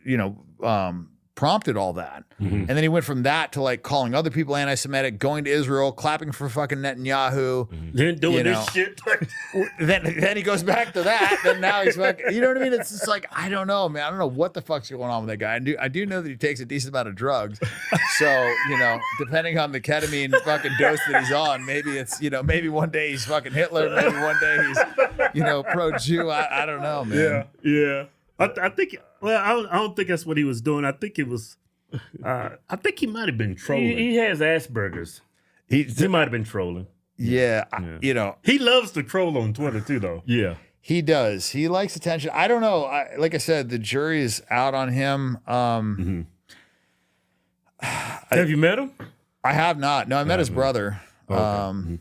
S4: prompted all that. And then he went from that to like calling other people anti-Semitic, going to Israel, clapping for fucking Netanyahu.
S3: Then doing this shit.
S4: then he goes back to that. Then now he's fucking, you know what I mean? It's just like, I don't know, man. I don't know what the fuck's going on with that guy. I do know that he takes a decent amount of drugs. So, depending on the ketamine fucking dose that he's on, maybe it's, maybe one day he's fucking Hitler, maybe one day he's, pro-Jew. I don't know, man.
S3: Yeah. I think, well, I don't think that's what he was doing. I think it was
S2: I think he might have been trolling.
S3: He has Asperger's. He might have been trolling.
S4: Yeah, you know,
S2: he loves to troll on Twitter too, though.
S3: Yeah,
S4: he does. He likes attention. I don't know. Like I said, the jury is out on him.
S3: Have you met him?
S4: I have not. No, I met his brother. Okay.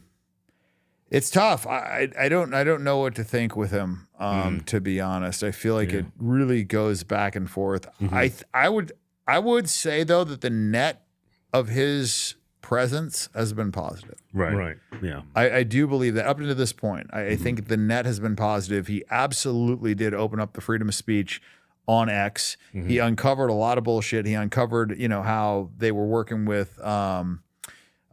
S4: It's tough. I don't know what to think with him. To be honest, I feel like it really goes back and forth. I would say though that the net of his presence has been positive.
S2: Right. Yeah.
S4: I do believe that up until this point, I think the net has been positive. He absolutely did open up the freedom of speech on X. He uncovered a lot of bullshit. He uncovered, how they were working with,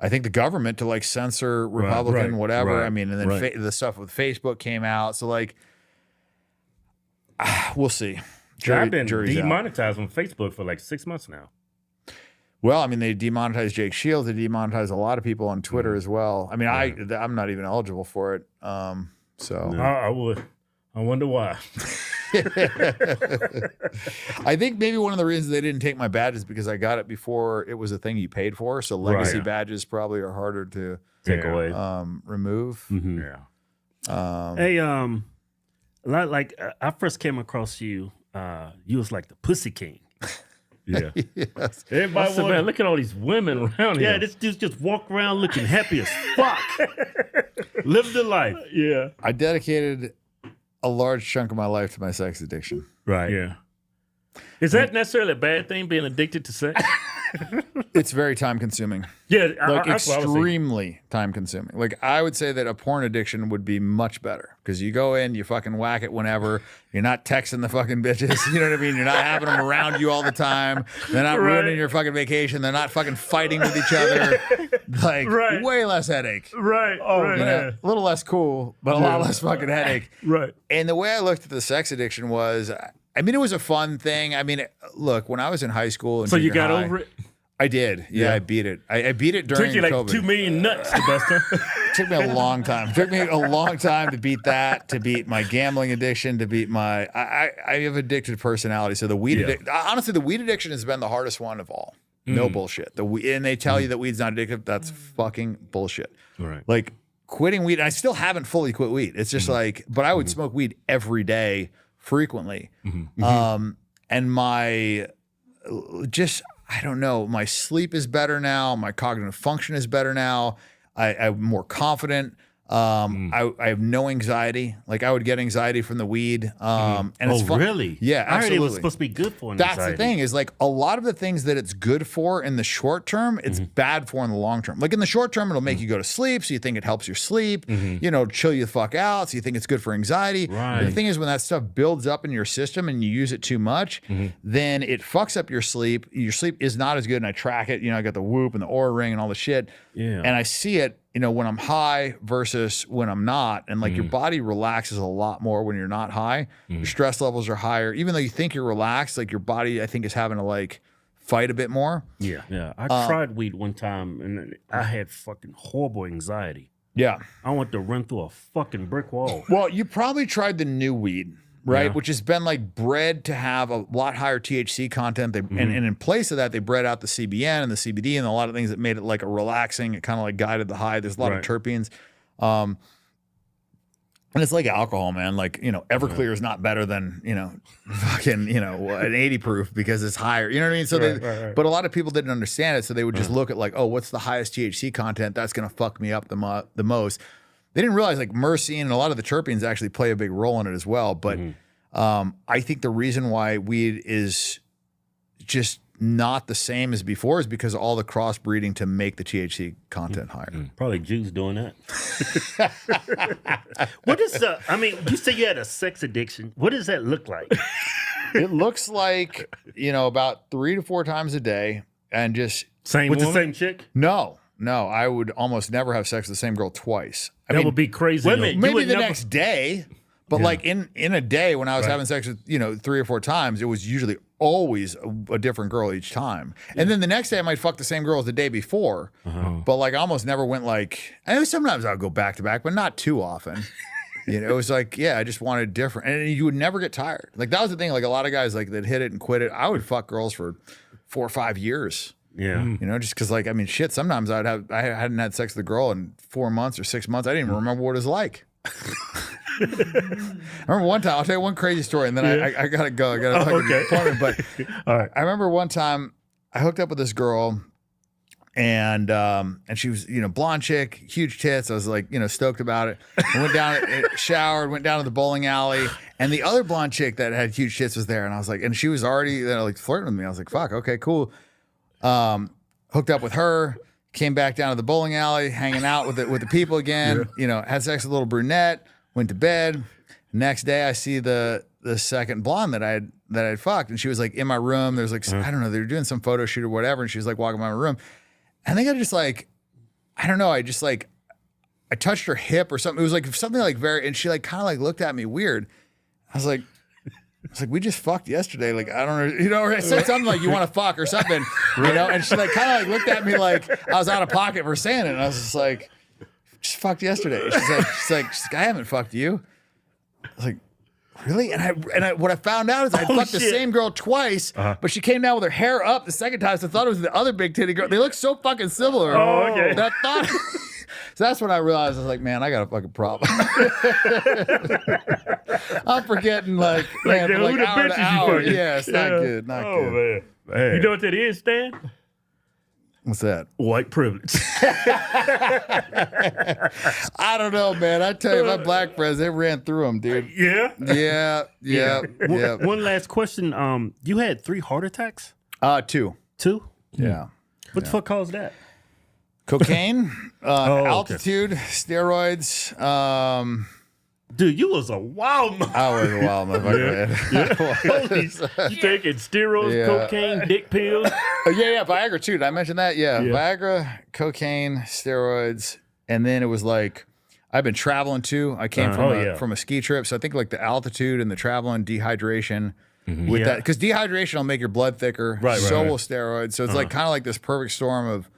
S4: I think the government to like censor Republican, whatever. I mean, and then the stuff with Facebook came out. So like, we'll see.
S3: I've been demonetized on Facebook for like 6 months now.
S4: Well, I mean, they demonetized Jake Shields. They demonetized a lot of people on Twitter as well. I mean, I'm not even eligible for it.
S3: I would. I wonder why.
S4: I think maybe one of the reasons they didn't take my badge is because I got it before it was a thing you paid for. So legacy badges probably are harder to
S3: take away,
S4: remove.
S2: Hey, like I first came across you. You was like the Pussy King.
S3: Yeah.
S4: Yes.
S3: Everybody man, look at all these women around here.
S2: Yeah, this dude just walk around looking happy as fuck. Live the life.
S3: Yeah.
S4: I dedicated a large chunk of my life to my sex addiction.
S2: Right.
S3: Yeah. Is that necessarily a bad thing, being addicted to sex?
S4: It's very time consuming.
S3: Yeah,
S4: like extremely time consuming. Like I would say that a porn addiction would be much better because you go in, you fucking whack it whenever. You're not texting the fucking bitches. You know what I mean? You're not having them around you all the time. They're not ruining your fucking vacation. They're not fucking fighting with each other. Like way less headache.
S3: Right.
S4: A little less cool, but a lot less fucking headache.
S3: Right.
S4: And the way I looked at the sex addiction was, I mean, it was a fun thing. I mean, look, when I was in high school, and
S3: so you got over it.
S4: I did. Yeah, I beat it. I beat it during
S3: COVID. Took you like
S4: COVID.
S3: 2 million nuts, Buster.
S4: It took me a long time. It took me a long time to beat that, to beat my gambling addiction, to beat my. I have addicted personality. So the weed, honestly, the weed addiction has been the hardest one of all. No bullshit. And they tell you that weed's not addictive. That's fucking bullshit.
S2: Right.
S4: Like quitting weed. I still haven't fully quit weed. It's just like, but I would smoke weed every day, frequently. And my just. I don't know. My sleep is better now. My cognitive function is better now. I'm more confident. I have no anxiety. Like I would get anxiety from the weed. And it's fun.
S2: Really?
S4: Yeah, absolutely.
S2: I heard it was supposed to be good for anxiety.
S4: That's the thing is like a lot of the things that it's good for in the short term, it's bad for in the long term. Like in the short term, it'll make you go to sleep. So you think it helps your sleep, chill you the fuck out. So you think it's good for anxiety.
S2: Right.
S4: And the thing is when that stuff builds up in your system and you use it too much, then it fucks up your sleep. Your sleep is not as good. And I track it. I got the Whoop and the Oura Ring and all the shit.
S2: Yeah.
S4: And I see it, when I'm high versus when I'm not. And like your body relaxes a lot more when you're not high. Your stress levels are higher. Even though you think you're relaxed, like your body, I think, is having to like fight a bit more.
S2: Yeah. Yeah. I tried weed one time and I had fucking horrible anxiety.
S4: Yeah.
S2: I wanted to run through a fucking brick wall.
S4: Well, you probably tried the new weed, right?
S2: Yeah.
S4: Which has been like bred to have a lot higher THC content. And in place of that, they bred out the CBN and the CBD and a lot of things that made it like a relaxing, it kind of like guided the high. There's a lot of terpenes. And it's like alcohol, man. Like, Everclear is not better than, fucking, an 80 proof because it's higher. You know what I mean? So but a lot of people didn't understand it. So they would just look at like, oh, what's the highest THC content? That's going to fuck me up the most. They didn't realize like myrcene and a lot of the terpenes actually play a big role in it as well. But I think the reason why weed is just not the same as before is because of all the crossbreeding to make the THC content higher.
S2: Probably Jews doing that. What is you say you had a sex addiction. What does that look like?
S4: It looks like, about 3 to 4 times a day and just
S2: with the same chick?
S4: No, I would almost never have sex with the same girl twice.
S2: That would be crazy.
S4: Maybe the next day, but like in a day when I was having sex with, 3 or 4 times, it was usually always a different girl each time. And then the next day I might fuck the same girl as the day before, but like I almost never went like, and sometimes I'll go back to back, but not too often. It was like, I just wanted different. And you would never get tired. Like that was the thing. Like a lot of guys like that hit it and quit it. I would fuck girls for 4 or 5 years.
S2: Yeah.
S4: You know, just because, like, I mean, shit, sometimes I hadn't had sex with a girl in 4 months or 6 months. I didn't even remember what it was like. I remember one time, I'll tell you one crazy story, and then I gotta go. I got a fucking appointment. But
S2: all right.
S4: I remember one time I hooked up with this girl, and she was, you know, blonde chick, huge tits. I was like, you know, stoked about it. I went down, showered, went down to the bowling alley, and the other blonde chick that had huge tits was there, and I was like, and she was already, you know, like flirting with me. I was like, fuck, okay, cool. Hooked up with her, came back down to the bowling alley, hanging out with the people again. You know, had sex with a little brunette, went to bed. Next day, I see the second blonde that I had fucked, and she was like in my room. There's like I don't know, they were doing some photo shoot or whatever, and she was like walking by my room. I think I just like, I don't know, I touched her hip or something. It was like something like very, and she like kind of like looked at me weird. I was like, we just fucked yesterday. Like, I don't know, you know, or I said something like, you want to fuck or something, you know? And she like kind of like looked at me like I was out of pocket for saying it. And I was just like, just fucked yesterday. She's like, I haven't fucked you. I was like, really? And I what I found out is I fucked the same girl twice, but she came down with her hair up the second time, so I thought it was the other big titty girl. They look so fucking similar.
S2: Oh, okay.
S4: That thought. So that's when I realized, I was like, man, I got a fucking problem. I'm forgetting, like man, for like hour to hour. Yeah, it's not good. Not good.
S2: Man. You know what that is, Stan?
S4: What's that?
S2: White privilege.
S4: I don't know, man. I tell you, my black friends, they ran through them, dude.
S2: Yeah?
S4: Yeah.
S2: One last question. You had 3 heart attacks?
S4: 2.
S2: 2?
S4: Yeah.
S2: What the fuck caused that?
S4: Cocaine, altitude, steroids.
S2: Dude, you was a wild motherfucker.
S4: I was a wild motherfucker.
S2: You taking steroids, cocaine, dick pills?
S4: Yeah, Viagra too. Did I mention that? Yeah, Viagra, cocaine, steroids, and then it was like I've been traveling too. I came from a ski trip, so I think like the altitude and the traveling, dehydration. With that, because dehydration will make your blood thicker. Right. Will steroids. So it's like kind of like this perfect storm of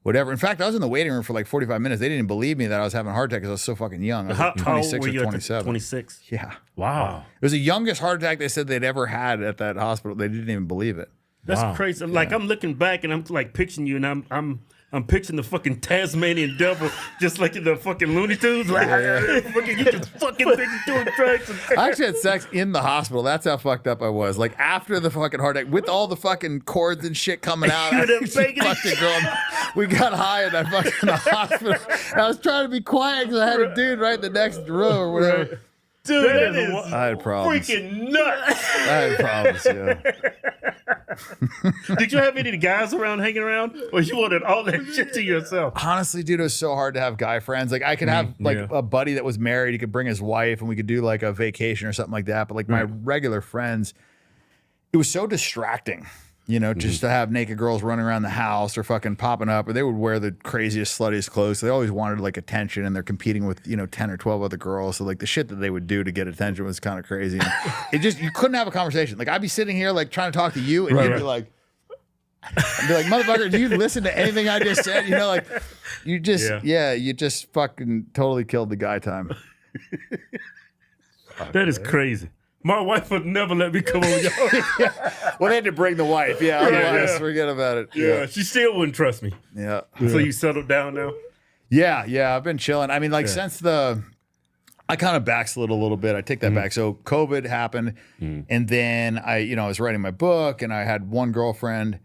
S4: whatever. In fact, I was in the waiting room for like 45 minutes. They didn't believe me that I was having a heart attack because I was so fucking young. I was like 26 or 27.
S2: 26.
S4: Yeah.
S2: Wow.
S4: It was the youngest heart attack they said they'd ever had at that hospital. They didn't even believe it.
S2: That's crazy. Like I'm looking back and I'm like picturing you, and I'm picturing the fucking Tasmanian devil, just like in the fucking Looney Tunes. Like, you just fucking doing drugs.
S4: I actually had sex in the hospital. That's how fucked up I was. Like after the fucking heart attack, with all the fucking cords and shit coming out. I fucked a girl. We got high in that fucking hospital. I was trying to be quiet because I had a dude right in the next row or whatever.
S2: Dude, that is
S4: I had problems.
S2: Freaking nuts.
S4: I had problems, yeah.
S2: Did you have any guys around hanging around, or you wanted all that shit to yourself?
S4: Honestly, dude, it was so hard to have guy friends. Like I could have like a buddy that was married. He could bring his wife, and we could do like a vacation or something like that. But like my regular friends, it was so distracting. You know, just to have naked girls running around the house or fucking popping up, or they would wear the craziest, sluttiest clothes. So they always wanted like attention, and they're competing with, 10 or 12 other girls. So like the shit that they would do to get attention was kind of crazy. And it just, you couldn't have a conversation. Like I'd be sitting here like trying to talk to you, and you'd be like, motherfucker, do you listen to anything I just said? You know, like you just, you just fucking totally killed the guy time.
S2: That is crazy. My wife would never let me come over y'all.
S4: Well, they had to bring the wife. Yeah, otherwise forget about it.
S2: Yeah, she still wouldn't trust me.
S4: Yeah.
S2: So you settled down now?
S4: Yeah, I've been chilling. I mean, like since I kind of backslid a little bit. I take that back. So COVID happened, and then I was writing my book, and I had one girlfriend,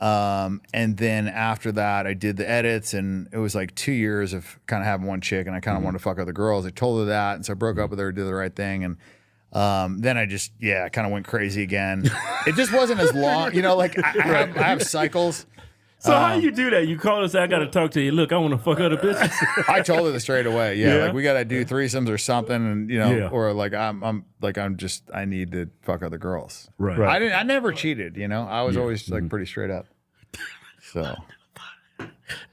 S4: and then after that, I did the edits, and it was like 2 years of kind of having one chick, and I kind of wanted to fuck other girls. I told her that, and so I broke up with her, did the right thing, and then I just kind of went crazy again. It just wasn't as long, like I have cycles.
S2: So how do you do that? You call us, I got to talk to you. Look, I want to fuck other bitches.
S4: I told her straight away. Yeah, like we got to do threesomes or something, and or like I need to fuck other girls.
S2: Right.
S4: I never cheated. I was always like pretty straight up. So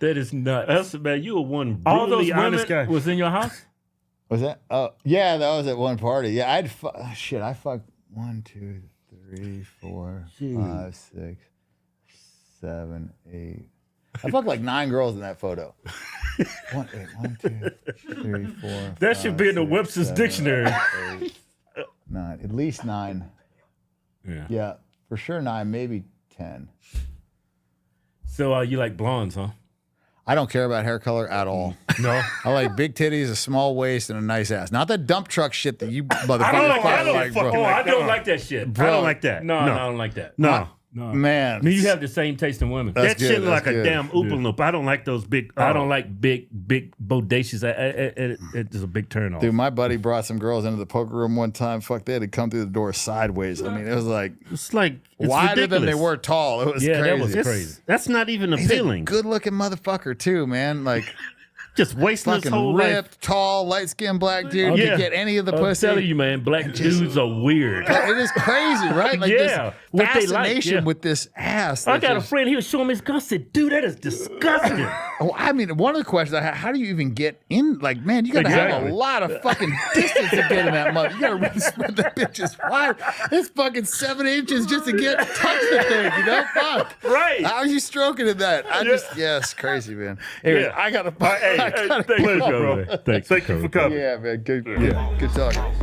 S2: that is nuts. That's man. You were one
S3: All those
S2: brutally honest
S3: women
S2: guy.
S3: was in your house?
S4: Was that? Oh, yeah, that was at one party. Yeah, I fucked 1, 2, 3, 4, 5, 6, 7, 8. I fucked like 9 girls in that photo. 1, 2, 3, 4.
S2: That should be in the Webster's dictionary.
S4: 8, 9, at least 9.
S2: Yeah.
S4: Yeah, for sure 9, maybe can.
S3: So you like blondes, huh?
S4: I don't care about hair color at all.
S3: No.
S4: I like big titties, a small waist, and a nice ass. Not that dump truck shit that you motherfuckers
S3: I
S4: bro.
S3: don't like that shit.
S2: I don't like that.
S3: No, I don't like that.
S2: No.
S4: Man.
S2: I mean, you have the same taste in women.
S4: That's
S2: That shit
S4: good,
S2: look like
S4: that's
S2: a
S4: good.
S2: damn oopal loop. I don't like those big.
S3: I don't like big bodacious. It's a big turn off.
S4: Dude, my buddy brought some girls into the poker room one time. Fuck, they had to come through the door sideways. I mean, it was like
S2: it's wider
S4: wider than they
S2: ridiculous.
S4: were tall. It was crazy.
S2: That was crazy. That's not even appealing.
S4: Good looking motherfucker too, man. Like
S2: just wasting his
S4: fucking
S2: whole
S4: ripped,
S2: life.
S4: tall, light skinned black dude. You get any of the
S3: I'm
S4: pussy.
S3: telling you, man, black dudes are weird.
S4: It is crazy, right? Like
S3: Yeah,
S4: this
S3: what they like,
S4: fascination
S3: yeah.
S4: with this ass.
S3: I
S4: that
S3: got a
S4: just-
S3: friend. He was showing me his gun. I said, "Dude, that is disgusting."
S4: Oh, I mean, one of the questions I had, how do you even get in? Like, man, you got to have a lot of fucking distance to get in that mother. You got to really spread that bitch's wide. It's fucking 7 inches just to touch the thing, you know? Fuck.
S3: Right.
S4: How are you stroking in that? It's crazy, man. Anyway, I got to
S2: Thank you, bro. Thank you for coming.
S4: Yeah, man. Good talking.